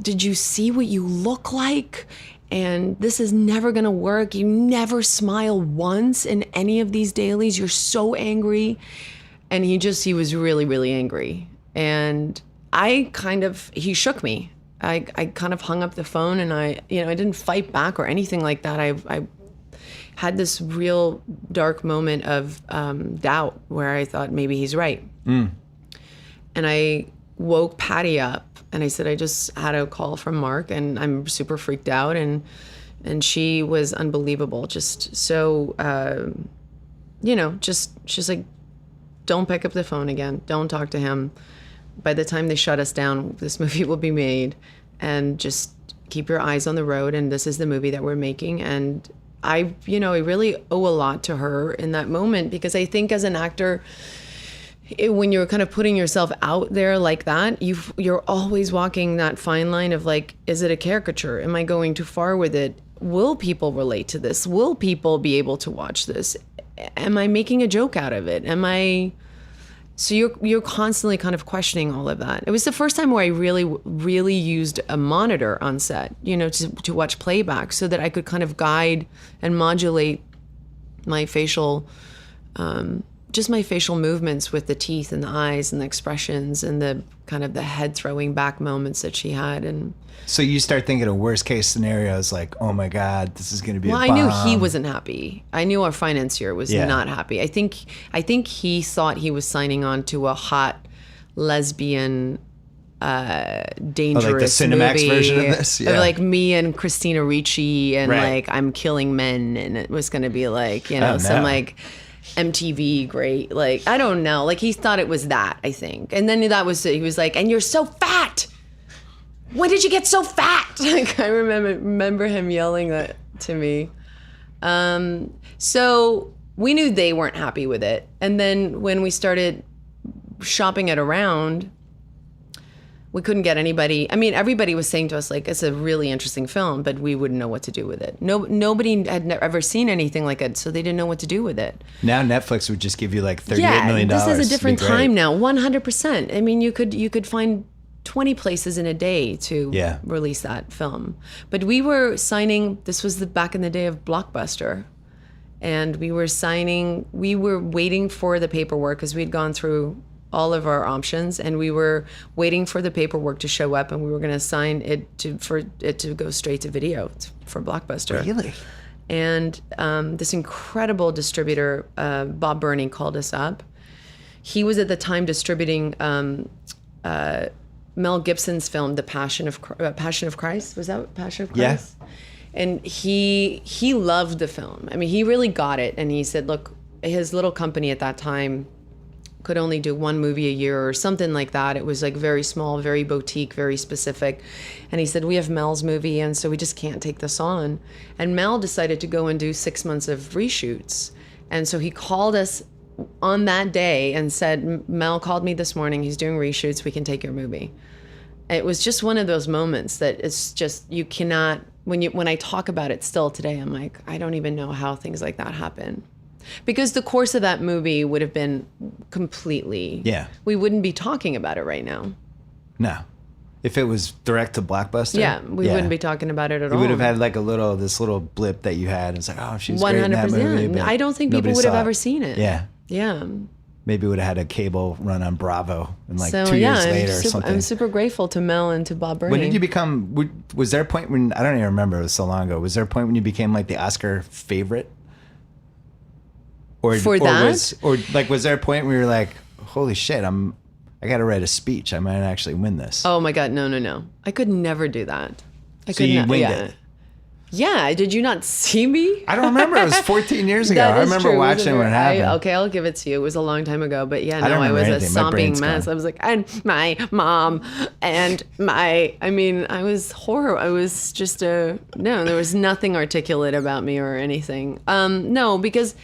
Did you see what you look like? And this is never gonna work. You never smile once in any of these dailies. You're so angry." And he was really, really angry. And he shook me. I kind of hung up the phone, and I didn't fight back or anything like that. I had this real dark moment of doubt where I thought maybe he's right. And I woke Patty up, and I said, "I just had a call from Mark, and I'm super freaked out." And she was unbelievable. Just so, she's like, "Don't pick up the phone again. Don't talk to him. By the time they shut us down, this movie will be made, and just keep your eyes on the road. And this is the movie that we're making." And I really owe a lot to her in that moment, because I think as an actor, when you're kind of putting yourself out there like that, you're always walking that fine line of like, is it a caricature? Am I going too far with it? Will people relate to this? Will people be able to watch this? am I making a joke out of it? So you're constantly kind of questioning all of that. It was the first time where I really used a monitor on set, to watch playback so that I could kind of guide and modulate my facial, just my facial movements with the teeth and the eyes and the expressions and the kind of the head throwing back moments that she had. And so you start thinking of worst case scenarios, like, oh my God, this is going to be a bomb. I knew he wasn't happy. I knew our financier was not happy. I think he thought he was signing on to a hot lesbian, dangerous like the Cinemax movie version of this, of like me and Christina Ricci and like I'm killing men, and it was going to be like some like MTV great, like I don't know, like he thought it was that, I think. And then he was like, and you're so fat. When did you get so fat? Like I remember him yelling that to me. So we knew they weren't happy with it. And then when we started shopping it around, we couldn't get anybody. I mean, everybody was saying to us, like, it's a really interesting film, but we wouldn't know what to do with it. Nobody had ever seen anything like it, so they didn't know what to do with it. Now Netflix would just give you like $38 million. This is a different time now, 100%. I mean, you could find 20 places in a day to release that film. But we were signing, this was back in the day of Blockbuster. And we were waiting for the paperwork because we'd gone through all of our options, and we were waiting for the paperwork to show up, and we were going to sign it for it to go straight to video for Blockbuster. Really? And this incredible distributor, Bob Burney, called us up. He was at the time distributing Mel Gibson's film, The Passion of Christ. Was that Passion of Christ? Yeah. And he loved the film. I mean, he really got it. And he said, look, his little company at that time could only do one movie a year or something like that. It was like very small, very boutique, very specific. And he said, we have Mel's movie, and so we just can't take this on. And Mel decided to go and do 6 months of reshoots. And so he called us on that day and said, Mel called me this morning. He's doing reshoots. We can take your movie. It was just one of those moments that it's just, you cannot, when I talk about it still today, I'm like, I don't even know how things like that happen. Because the course of that movie would have been completely, we wouldn't be talking about it right now. No. If it was direct to Blockbuster? Yeah, we wouldn't be talking about it at all. You would have had like this little blip that you had. It's like, oh, she's great in that movie. 100%. I don't think people would have ever seen it. Yeah. Yeah. Maybe would have had a cable run on Bravo and like 2 years later or something. I'm super grateful to Mel and to Bob Burney. When did you become, was there a point when, I don't even remember, it was so long ago, was there a point when you became like the Oscar favorite? Was there a point where you're like, holy shit, I got to write a speech. I might actually win this. Oh my God, no. I could never do that. So you winged it? Yeah, did you not see me? I don't remember. It was 14 years ago. I remember watching when it happened. Okay, I'll give it to you. It was a long time ago. But yeah, no, I was a sobbing mess. Gone. I was like, and my mom and I was horrible. I was just there was nothing articulate about me or anything. No, because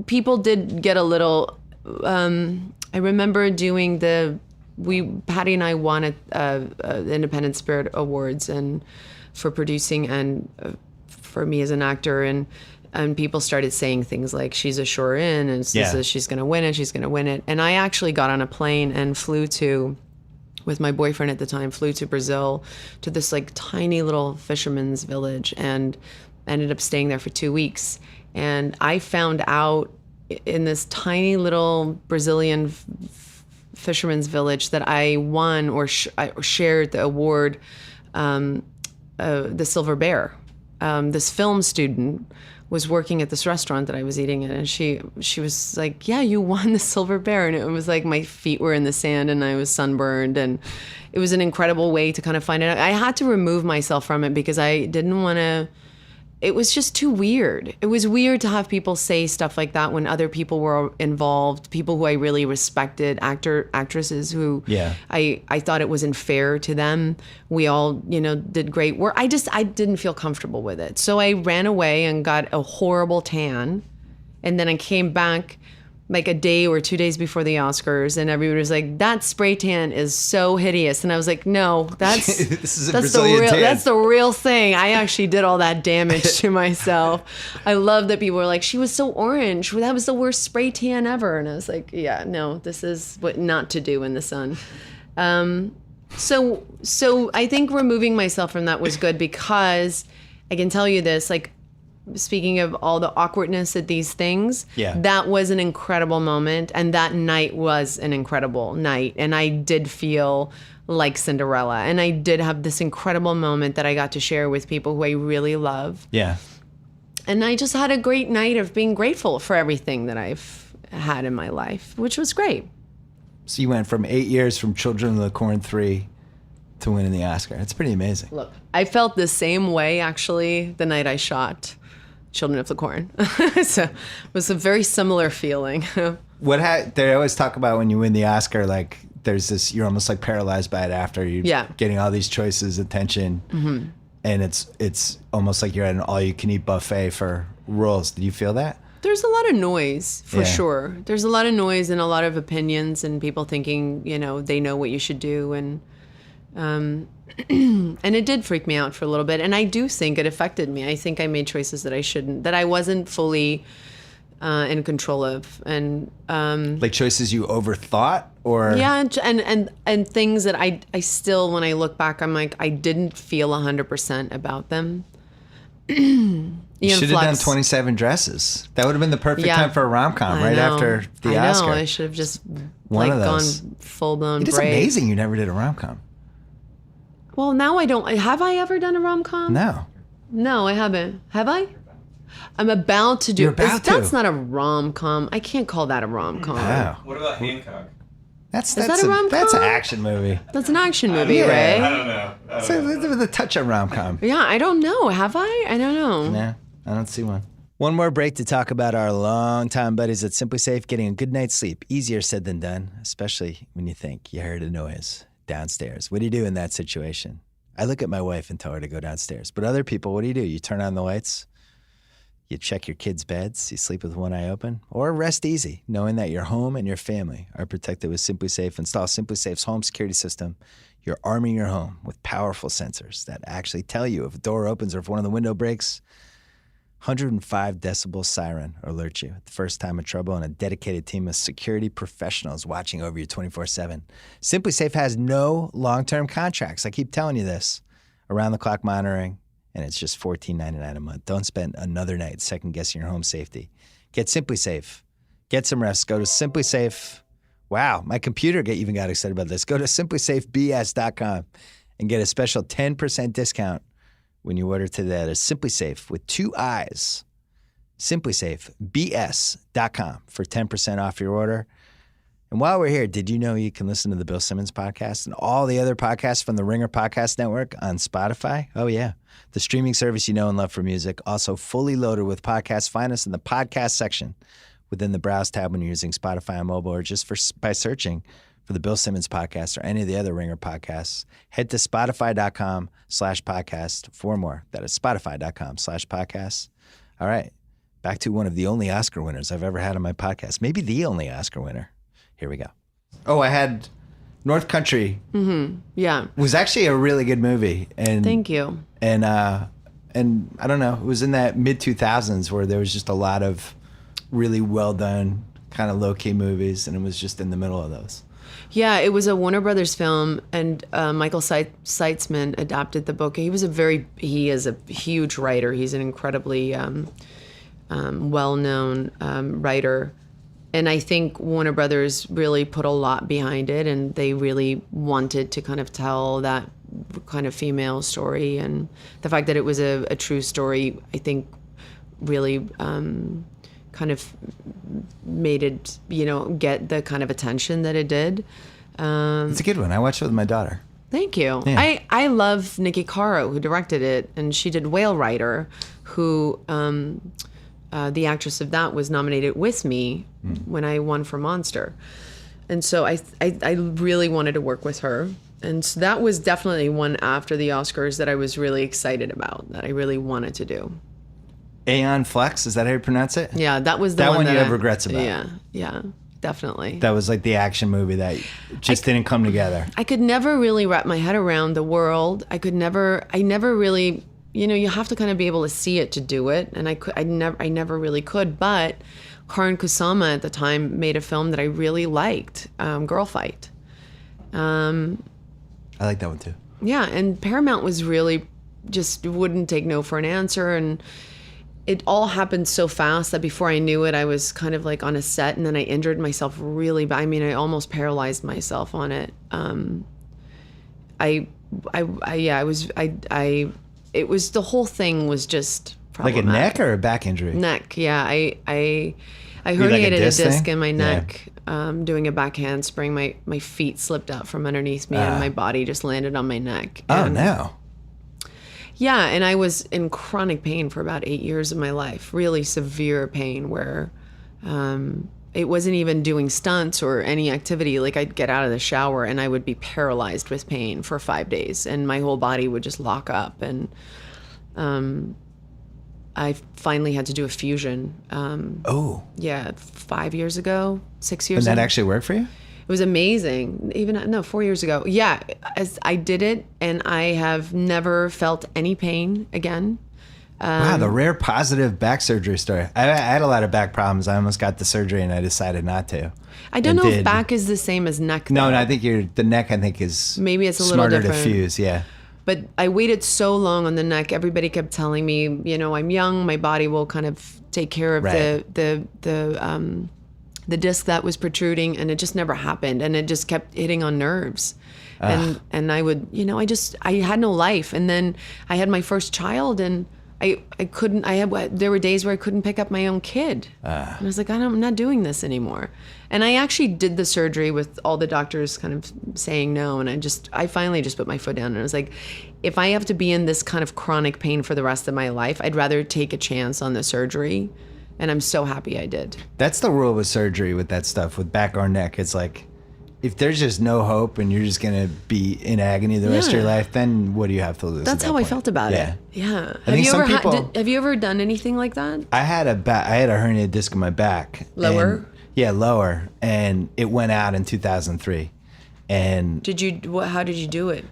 people did get a little, I remember doing Patty and I won the Independent Spirit Awards for producing and for me as an actor, and people started saying things like, she's a sure in, and she's going to win it. And I actually got on a plane and with my boyfriend at the time, flew to Brazil, to this like tiny little fisherman's village, and ended up staying there for 2 weeks. And I found out in this tiny little Brazilian fisherman's village that I won or shared the award, the Silver Bear. This film student was working at this restaurant that I was eating at, and she was like, yeah, you won the Silver Bear. And it was like my feet were in the sand and I was sunburned, and it was an incredible way to kind of find it out. I had to remove myself from it because I didn't want to, it was just too weird. It was weird to have people say stuff like that when other people were involved, people who I really respected, actresses who I thought it was unfair to them. We all, did great work. I didn't feel comfortable with it. So I ran away and got a horrible tan. And then I came back like a day or 2 days before the Oscars, and everybody was like, that spray tan is so hideous. And I was like, no, that's that's the real thing. I actually did all that damage to myself. I love that people were like, she was so orange. That was the worst spray tan ever. And I was like, yeah, no, this is what not to do in the sun. So I think removing myself from that was good, because I can tell you this, like, speaking of all the awkwardness at these things, that was an incredible moment. And that night was an incredible night. And I did feel like Cinderella. And I did have this incredible moment that I got to share with people who I really love. Yeah. And I just had a great night of being grateful for everything that I've had in my life, which was great. So you went from 8 years from Children of the Corn 3 to winning the Oscar. It's pretty amazing. Look, I felt the same way, actually, the night I shot Children of the Corn. So it was a very similar feeling. They always talk about when you win the Oscar, like there's this, you're almost like paralyzed by it after you getting all these choices, attention. Mm-hmm. And it's almost like you're at an all-you-can-eat buffet for roles. Did you feel that? There's a lot of noise, for sure. There's a lot of noise and a lot of opinions and people thinking, they know what you should do. And and it did freak me out for a little bit. And I do think it affected me. I think I made choices that I wasn't fully in control of. And like choices you overthought, or? Yeah, and things that I still, when I look back, I'm like, I didn't feel 100% about them. You should have done 27 Dresses. That would have been the perfect time for a rom-com after the Oscar. I should have just gone full-blown It is brave. amazing you never did a rom-com. Well, now I don't. Have I ever done a rom-com? No, I haven't. Have I? I'm about to do. You're about to. That's not a rom-com. I can't call that a rom-com. Wow. What about Hancock? Is that a rom-com? That's an action movie. That's an action movie, right? I don't know. With a touch of rom-com. Yeah, I don't know. Have I? I don't know. Yeah, I don't see one. One more break to talk about our longtime buddies at Simply Safe getting a good night's sleep. Easier said than done, especially when you think you heard a noise downstairs. What do you do in that situation? I look at my wife and tell her to go downstairs. But other people, what do? You turn on the lights, you check your kids' beds, you sleep with one eye open, or rest easy, knowing that your home and your family are protected with Simply Safe. Install Simply Safe's home security system. You're arming your home with powerful sensors that actually tell you if a door opens or if one of the window breaks. 105 decibel siren alert you at the first time of trouble, and a dedicated team of security professionals watching over you 24/7. Simply Safe has no long-term contracts. I keep telling you this. Around-the-clock monitoring, and it's just $14.99 a month. Don't spend another night second-guessing your home safety. Get Simply Safe. Get some rest. Go to Simply Safe. Wow, my computer even got excited about this. Go to simplysafebs.com and get a special 10% discount when you order today. That is Simply Safe with 2 I's. simplysafebs.com for 10% off your order. And while we're here, did you know you can listen to the Bill Simmons podcast and all the other podcasts from the Ringer Podcast Network on Spotify? Oh, yeah. The streaming service you know and love for music, also fully loaded with podcasts. Find us in the podcast section within the Browse tab when you're using Spotify on mobile, or just by searching for the Bill Simmons podcast or any of the other Ringer podcasts. Head to spotify.com/podcast for more. That is spotify.com/podcast. All right. Back to one of the only Oscar winners I've ever had on my podcast. Maybe the only Oscar winner. Here we go. Oh, I had North Country. Mm-hmm. Yeah. It was actually a really good movie. And thank you. And I don't know, it was in that mid-2000s where there was just a lot of really well done, kind of low-key movies, and it was just in the middle of those. Yeah, it was a Warner Brothers film, and Michael Seitzman adapted the book. He is a huge writer. He's an incredibly well-known writer. And I think Warner Brothers really put a lot behind it, and they really wanted to kind of tell that kind of female story. And the fact that it was a true story, I think, really kind of made it, get the kind of attention that it did. It's a good one. I watched it with my daughter. Thank you. Yeah. I love Nikki Caro, who directed it, and she did Whale Rider, who the actress of that was nominated with me when I won for Monster. And so I really wanted to work with her. And so that was definitely one after the Oscars that I was really excited about, that I really wanted to do. Aeon Flex, is that how you pronounce it? Yeah, that was the that one you have regrets about. Yeah, definitely. That was like the action movie that just didn't come together. I could never really wrap my head around the world. I never really, you have to kind of be able to see it to do it, and I never really could. But Karan Kusama at the time made a film that I really liked, Girl Fight. I like that one too. Yeah, and Paramount was really just wouldn't take no for an answer, and it all happened so fast that before I knew it, I was kind of like on a set, and then I injured myself really bad. I mean, I almost paralyzed myself on it. It was the whole thing was just problematic. Like a neck or a back injury? Neck, yeah. I herniated a disc in my neck doing a back handspring. My feet slipped out from underneath me, and my body just landed on my neck. Oh, no. Yeah, and I was in chronic pain for about 8 years of my life, really severe pain where it wasn't even doing stunts or any activity. Like I'd get out of the shower and I would be paralyzed with pain for 5 days and my whole body would just lock up. And I finally had to do a fusion. Yeah, 5 years ago, 6 years ago. And that actually worked for you? It was amazing. 4 years ago. Yeah, as I did it, and I have never felt any pain again. Wow, the rare positive back surgery story. I had a lot of back problems. I almost got the surgery, and I decided not to. I don't know if back is the same as neck, though. No, I think the neck, I think, is maybe it's a little smarter different. to fuse, yeah. But I waited so long on the neck. Everybody kept telling me, I'm young. My body will kind of take care of the disc that was protruding, and it just never happened, and it just kept hitting on nerves. And I would, I had no life. And then I had my first child, and I couldn't, there were days where I couldn't pick up my own kid. And I was like, I'm not doing this anymore. And I actually did the surgery with all the doctors kind of saying no. And I finally just put my foot down, and I was like, if I have to be in this kind of chronic pain for the rest of my life, I'd rather take a chance on the surgery. And I'm so happy I did. That's the rule with surgery with that stuff, with back or neck. It's like, if there's just no hope and you're just going to be in agony the rest of your life, then what do you have to lose? That's how I felt about it. Yeah. Have you ever done anything like that? I had a herniated disc in my back. Lower? Lower. And it went out in 2003. And how did you do it?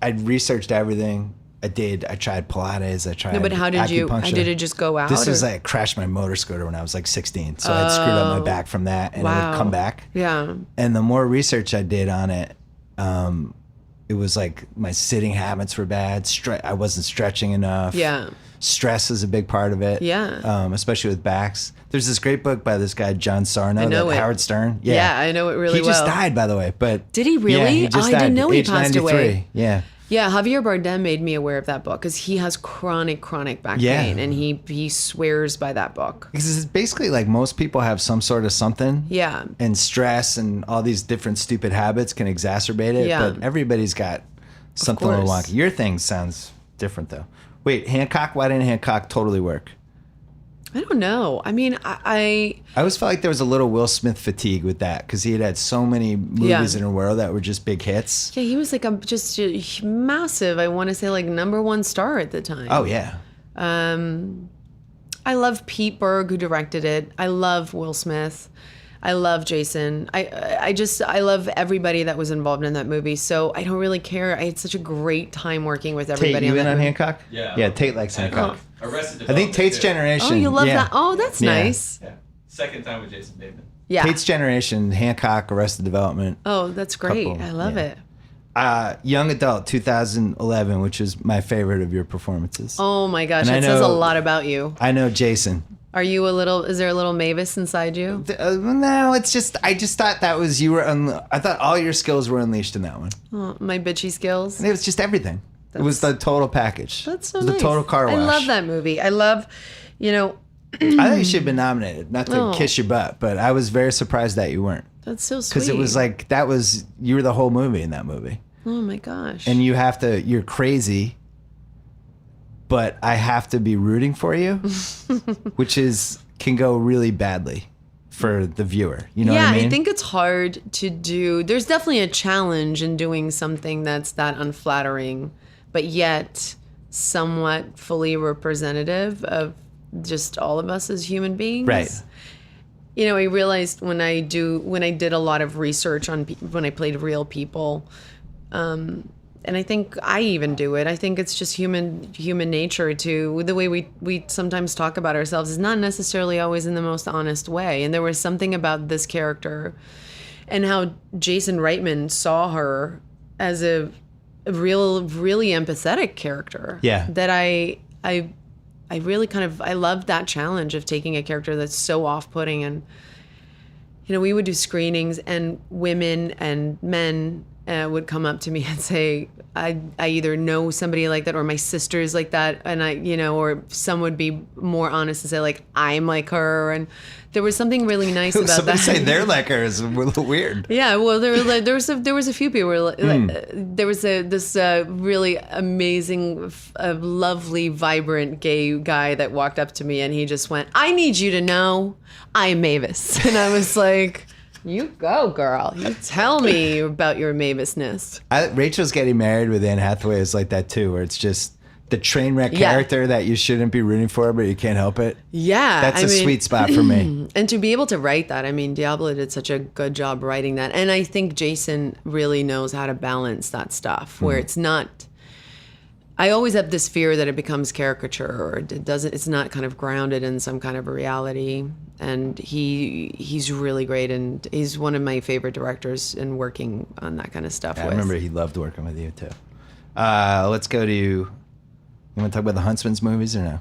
I researched everything. I tried Pilates. No, but how did it just go out? This was I crashed my motor scooter when I was like 16. So I'd screwed up my back from that, and it would come back. Yeah. And the more research I did on it, it was like my sitting habits were bad. I wasn't stretching enough. Yeah. Stress is a big part of it. Yeah. Especially with backs. There's this great book by this guy, John Sarno, Howard Stern. Yeah, I know it really well. He just died, by the way. But did he really? Yeah, he just died. I didn't know he passed 93. away. Yeah. Yeah, Javier Bardem made me aware of that book because he has chronic back pain, and he swears by that book. Because it's basically like most people have some sort of something. Yeah. And stress and all these different stupid habits can exacerbate it. Yeah. But everybody's got something a little wonky. Your thing sounds different, though. Wait, Hancock? Why didn't Hancock totally work? I don't know. I mean, I always felt like there was a little Will Smith fatigue with that because he had so many movies in a row that were just big hits. Yeah, he was like just a massive, I want to say like #1 star at the time. Oh, yeah. I love Pete Berg, who directed it. I love Will Smith. I love Jason. I love everybody that was involved in that movie. So I don't really care. I had such a great time working with everybody. Tate, you in on movie. Hancock? Yeah. Yeah, Tate likes Hancock. Arrested Development. I think Tate's generation. Oh, you love that? Oh, that's nice. Yeah. Second time with Jason Bateman. Yeah. Tate's generation, Hancock, Arrested Development. Oh, that's great. Couple, I love it. Young Adult, 2011, which is my favorite of your performances. Oh my gosh, And that says a lot about you. I know Jason. Is there a little Mavis inside you? No, it's just, I just thought that was, I thought all your skills were unleashed in that one. Oh, my bitchy skills. And it was just everything. It was the total package. That's so it was nice. the total car wash. I love that movie. I love, I think you should have been nominated, not to kiss your butt, but I was very surprised that you weren't. That's so sweet. Because it was like, you were the whole movie in that movie. Oh my gosh. And you're crazy, but I have to be rooting for you, which can go really badly for the viewer. You know what I mean? Yeah, I think it's hard to do. There's definitely a challenge in doing something that's that unflattering, but yet somewhat fully representative of just all of us as human beings. Right. You know, I realized when I did a lot of research on when I played real people, and I think I even do it. I think it's just human nature to the way we sometimes talk about ourselves is not necessarily always in the most honest way. And there was something about this character and how Jason Reitman saw her as a really empathetic character. Yeah. That I really I loved that challenge of taking a character that's so off-putting. And, you know, we would do screenings and women and men would come up to me and say, I either know somebody like that or my sister's like that. And or some would be more honest and say like, I'm like her. And there was something really nice about Somebody that. say they're like her is a little weird. Yeah, well, there was a few people. There was this really amazing, lovely, vibrant gay guy that walked up to me and he just went, "I need you to know, I'm Mavis," and I was like, "You go, girl. You tell me about your Mavisness." Rachel's Getting Married with Anne Hathaway is like that too, where it's just the train wreck character that you shouldn't be rooting for, but you can't help it. Yeah. That's a sweet spot for me. And to be able to write that, I mean, Diablo did such a good job writing that. And I think Jason really knows how to balance that stuff where it's not, I always have this fear that it becomes caricature or it's not kind of grounded in some kind of a reality. And he's really great, and he's one of my favorite directors in working on that kind of stuff with. I remember he loved working with you too. Let's go to, you want to talk about the Huntsman's movies or no?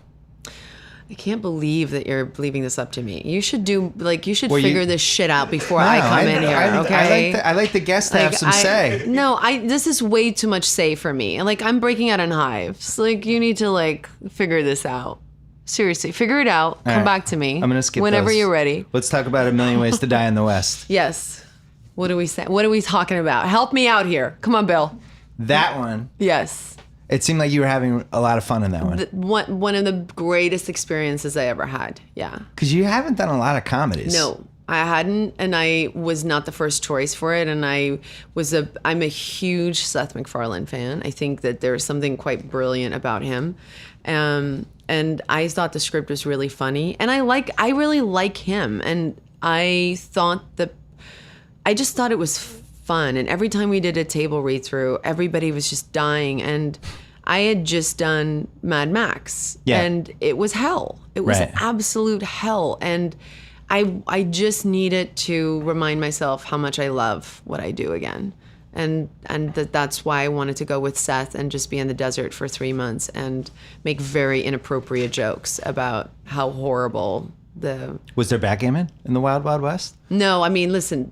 I can't believe that you're leaving this up to me. You should figure this shit out before I come in here, okay? I like the guests to have some say. No, this is way too much say for me. Like, I'm breaking out in hives. Like, you need to, figure this out. Seriously, figure it out. Come back to me. I'm going to skip whenever those. You're ready. Let's talk about A Million Ways to Die in the West. Yes. What are we saying? What are we talking about? Help me out here. Come on, Bill. That one. Yes. It seemed like you were having a lot of fun in that one. One of the greatest experiences I ever had. Yeah. Because you haven't done a lot of comedies. No, I hadn't, and I was not the first choice for it. And I'm a huge Seth MacFarlane fan. I think that there's something quite brilliant about him. And I thought the script was really funny, and I really like him. And I just thought it was fun. And every time we did a table read through, everybody was just dying. And I had just done Mad Max, and it was hell. It was absolute hell. And I just needed to remind myself how much I love what I do again. And that's why I wanted to go with Seth and just be in the desert for 3 months and make very inappropriate jokes about how horrible Was there backgammon in the Wild Wild West? No, I mean, listen,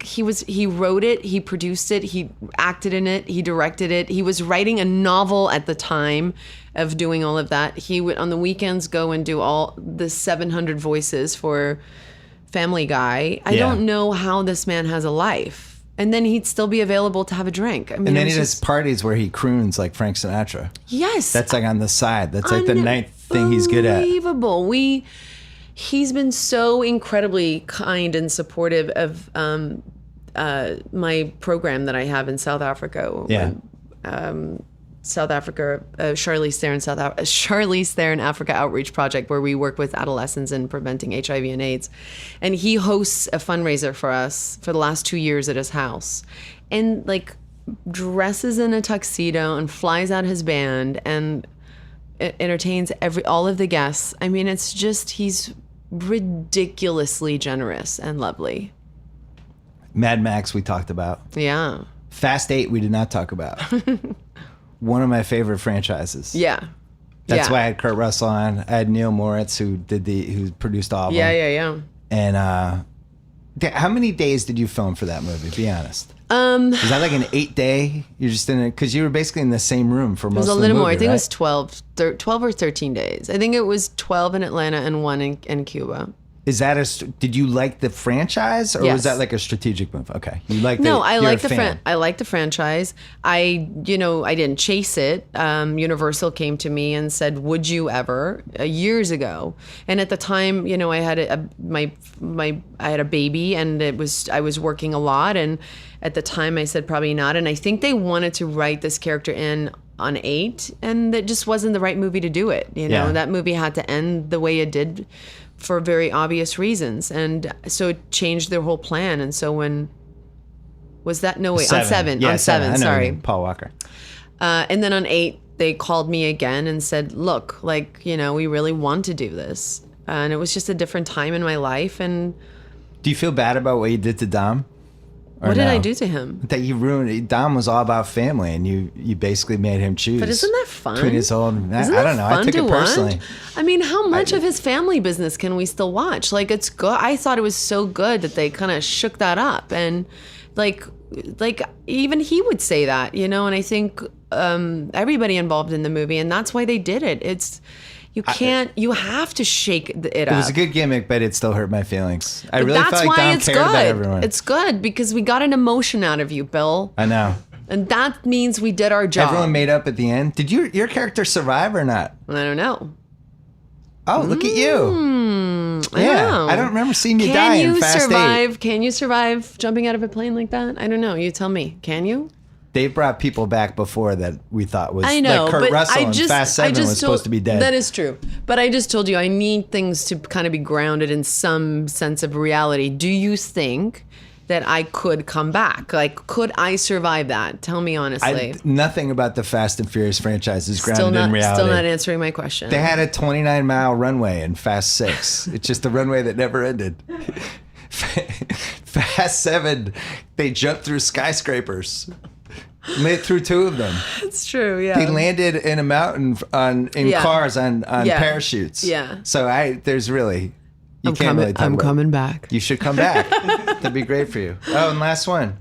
he wrote it, he produced it, he acted in it, he directed it. He was writing a novel at the time of doing all of that. He would on the weekends go and do all the 700 voices for Family Guy. I don't know how this man has a life. And then he'd still be available to have a drink. I mean, and then he does parties where he croons like Frank Sinatra. Yes. That's like on the side. That's like the ninth thing he's good at. Unbelievable. He's been so incredibly kind and supportive of my program that I have in South Africa. Yeah. South Africa, Charlize Theron Africa Outreach Project, where we work with adolescents in preventing HIV and AIDS. And he hosts a fundraiser for us for the last 2 years at his house. And dresses in a tuxedo and flies out his band and entertains all of the guests. I mean, it's just, he's ridiculously generous and lovely. Mad Max we talked about. Yeah. Fast 8 we did not talk about. One of my favorite franchises. Yeah. That's why I had Kurt Russell on. I had Neil Moritz who produced all of them. Yeah. And how many days did you film for that movie? Be honest. Was that like an 8-day? You're just in it because you were basically in the same room for most of the movie. It was a little more. I think it was 12 or 13 days. I think it was 12 in Atlanta and 1 in Cuba. Did you like the franchise, or Yes. was that like a strategic move? Okay, you like No, the, I you're like a the fan. I like the franchise. I didn't chase it. Universal came to me and said, "Would you ever?" Years ago, and at the time, I had I had a baby, and I was working a lot, and at the time I said probably not. And I think they wanted to write this character in on 8, and it just wasn't the right movie to do it. Yeah. That movie had to end the way it did, for very obvious reasons, and so it changed their whole plan. And so when was that? No, wait, on 7. Yeah, on 7, I know your sorry. name, Paul Walker. And then on 8, they called me again and said, look, we really want to do this. And it was just a different time in my life. And Do you feel bad about what you did to Dom? Or what did no? I do to him? That you ruined it. Dom was all about family, and you basically made him choose. But isn't that fun? Between his own, Isn't I that don't know. fun I took to it personally. watch? I mean, how much of his family business can we still watch? It's good. I thought it was so good that they kind of shook that up, and like even he would say that, and I think everybody involved in the movie, and that's why they did it. You have to shake it up. It was a good gimmick, but it still hurt my feelings. I But really that's felt like why Dom it's cared good. about everyone. It's good because we got an emotion out of you, Bill. I know. And that means we did our job. Everyone made up at the end. Did your character survive or not? I don't know. Oh, look at you. I know. I don't remember seeing you die in Fast 8. Can you survive jumping out of a plane like that? I don't know. You tell me. Can you? They brought people back before that we thought was I know, like Kurt but Russell in Fast 7 was supposed to be dead. That is true. But I just told you I need things to kind of be grounded in some sense of reality. Do you think that I could come back? Could I survive that? Tell me honestly. Nothing about the Fast and Furious franchise is grounded in reality. Still not answering my question. They had a 29-mile runway in Fast 6. It's just a runway that never ended. Fast 7, they jumped through skyscrapers. Made through 2 of them. It's true, yeah. They landed in a mountain in cars on parachutes. Yeah. So there's really, you can't really talk I'm about it. coming back. You should come back. That'd be great for you. Oh, and last one,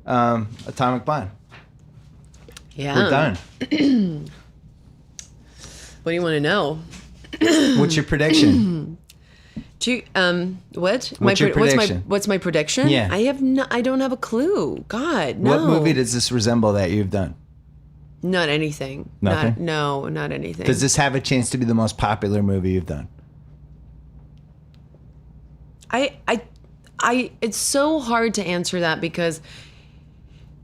Atomic Blonde. Yeah. We're done. What do you want to know? What's your prediction? Do you, what? What's your prediction? What's my prediction? Yeah. I don't have a clue. God, no. What movie does this resemble that you've done? Not anything. Nothing? Not anything. Does this have a chance to be the most popular movie you've done? It's so hard to answer that because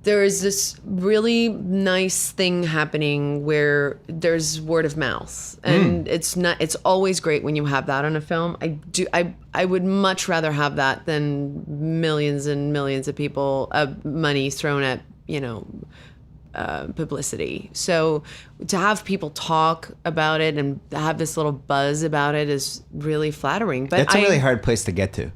there is this really nice thing happening where there's word of mouth, and it's always great when you have that on a film. I would much rather have that than millions and millions of people money thrown at publicity. So to have people talk about it and have this little buzz about it is really flattering. But That's a really hard place to get to.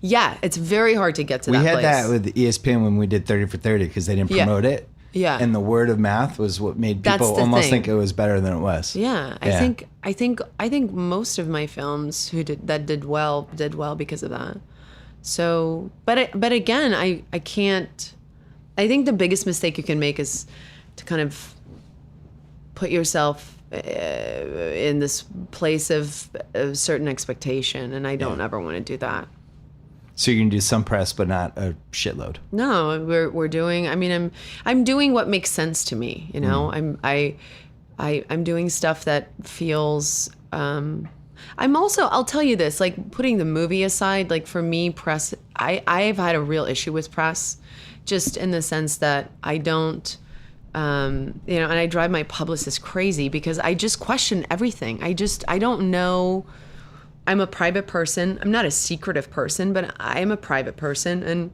Yeah, it's very hard to get to that place. We had that with ESPN when we did 30 for 30 because they didn't promote it. Yeah. And the word of mouth was what made That's people the almost thing. think it was better than it was. Yeah, I think most of my films did well because of that. So, but again, I can't. I think the biggest mistake you can make is to kind of put yourself in this place of certain expectation, and I don't ever want to do that. So you can do some press, but not a shitload. No, we're doing. I mean, I'm doing what makes sense to me. I'm doing stuff that feels. I'm also. I'll tell you this. Like putting the movie aside, like for me, press. I've had a real issue with press, just in the sense that I don't. And I drive my publicist crazy because I just question everything. I don't know. I'm a private person. I'm not a secretive person, but I am a private person. And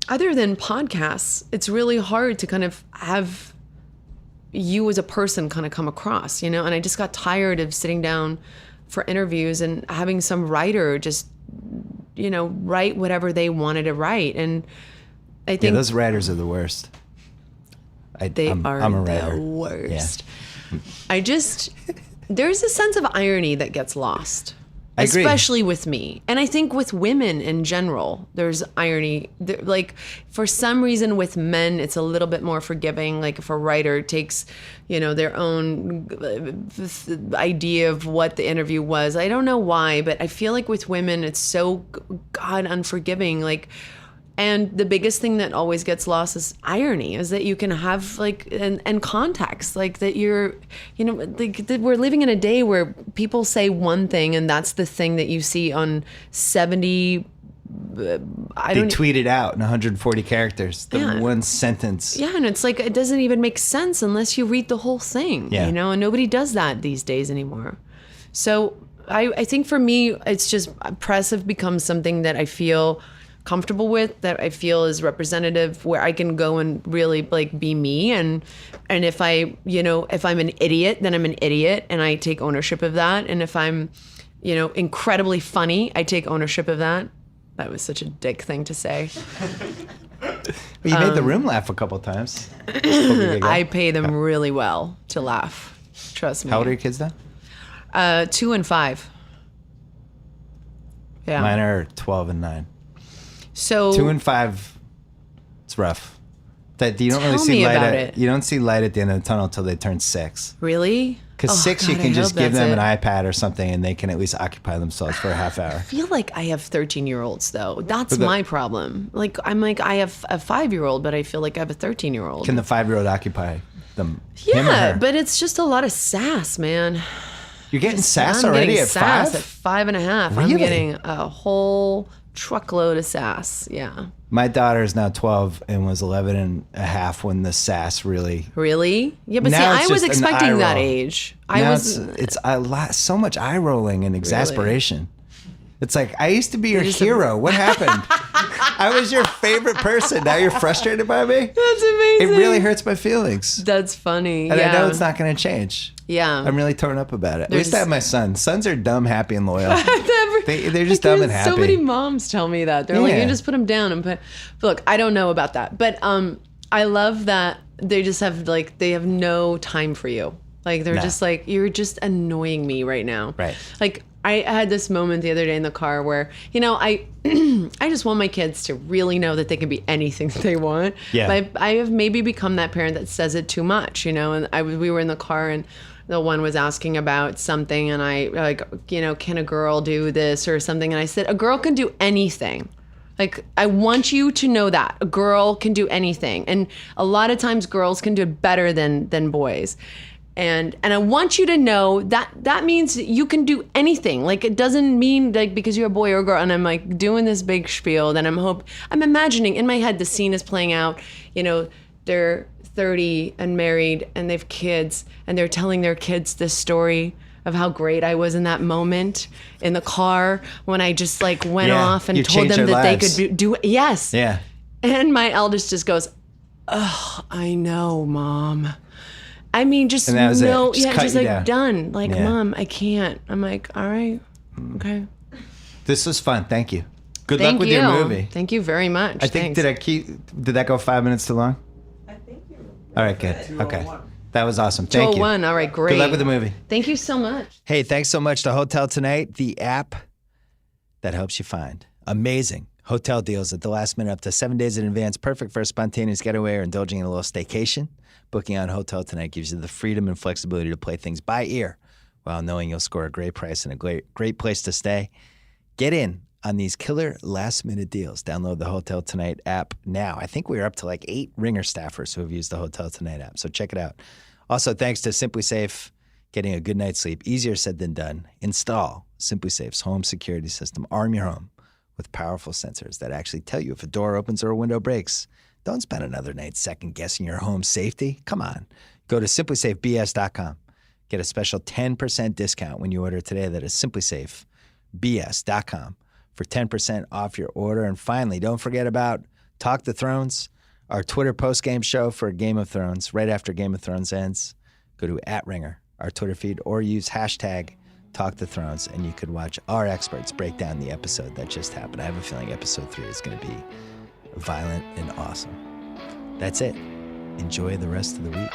other than podcasts, it's really hard to kind of have you as a person kind of come across, and I just got tired of sitting down for interviews and having some writer just, write whatever they wanted to write. And I think those writers are the worst. I'm a writer. The worst. Yeah. There's a sense of irony that gets lost. I agree. Especially with me. And I think with women in general, there's irony. Like, for some reason with men, it's a little bit more forgiving. Like, if a writer takes, their own idea of what the interview was. I don't know why, but I feel like with women, it's so, God, unforgiving. Like, and the biggest thing that always gets lost is irony, is that you can have and context, like that you're, that we're living in a day where people say one thing and that's the thing that you see on 70. They tweet it out in 140 characters, one sentence. Yeah, and it's like, it doesn't even make sense unless you read the whole thing, and nobody does that these days anymore. So I think for me, it's just press have become something that I feel comfortable with, that I feel is representative, where I can go and really be me, and if if I'm an idiot, then I'm an idiot and I take ownership of that, and if I'm incredibly funny, I take ownership of that. That was such a dick thing to say. You made the room laugh a couple times. I pay them really well to laugh, trust me. How old are your kids now? 2 and 5. Yeah, mine are 12 and 9. So 2 and 5, it's rough. That you don't really see light. You don't see light at the end of the tunnel until they turn 6. Really? Because 6, you can just give them an iPad or something, and they can at least occupy themselves for a half hour. I feel like I have 13-year-olds though. That's my problem. Like, I have a 5-year-old, but I feel like I have a 13-year-old. Can the 5-year-old occupy them? Yeah, him or her? But it's just a lot of sass, man. You're getting sass already at 5? At 5.5. Really? I'm getting a whole truckload of sass. Yeah. My daughter is now 12 and was 11 and a half when the sass really. Yeah, but now see, I was expecting that age. It's a lot, so much eye rolling and exasperation. Really? It's like, I used to be your hero. What happened? I was your favorite person. Now you're frustrated by me? That's amazing. It really hurts my feelings. That's funny. And I know it's not going to change. Yeah. I'm really torn up about it. At least I have my son. Sons are dumb, happy, and loyal. They're just dumb and happy. So many moms tell me that. They're like, you just put them down and put. But look, I don't know about that. But I love that they just have they have no time for you. Like, they're just like, you're just annoying me right now. Right. Like, I had this moment the other day in the car where, I I just want my kids to really know that they can be anything that they want. Yeah. But I have maybe become that parent that says it too much, and we were in the car and the one was asking about something, and I can a girl do this or something? And I said, a girl can do anything. Like, I want you to know that a girl can do anything. And a lot of times girls can do it better than boys. And I want you to know that means you can do anything. Like, it doesn't mean because you're a boy or a girl. And I'm doing this big spiel. Then I'm imagining in my head the scene is playing out. They're 30 and married and they have kids, and they're telling their kids this story of how great I was in that moment in the car when I just went off and told them that lives. They could do it. Yes. Yeah. And my eldest just goes, "Oh, I know, Mom." I mean, just no, just done. Mom, I can't. I'm like, all right, okay. This was fun. Thank you. Good luck with your movie. Thank you very much. I think did that go 5 minutes too long? I think you were. All right, good. Okay. That was awesome. Thank you. 201. All right, great. Good luck with the movie. Thank you so much. Hey, thanks so much to Hotel Tonight, the app that helps you find amazing hotel deals at the last minute, up to 7 days in advance. Perfect for a spontaneous getaway or indulging in a little staycation. Booking on Hotel Tonight gives you the freedom and flexibility to play things by ear while knowing you'll score a great price and a great place to stay. Get in on these killer last-minute deals. Download the Hotel Tonight app now. I think we're up to 8 Ringer staffers who have used the Hotel Tonight app, so check it out. Also, thanks to Simply Safe, getting a good night's sleep, easier said than done. Install Simply Safe's home security system. Arm your home with powerful sensors that actually tell you if a door opens or a window breaks. Don't spend another night second-guessing your home safety. Come on. Go to simplysafebs.com. Get a special 10% discount when you order today. That is simplysafebs.com for 10% off your order. And finally, don't forget about Talk the Thrones, our Twitter post-game show for Game of Thrones. Right after Game of Thrones ends, go to @Ringer, our Twitter feed, or use hashtag Talk the Thrones, and you could watch our experts break down the episode that just happened. I have a feeling episode 3 is going to be violent and awesome. That's it. Enjoy the rest of the week.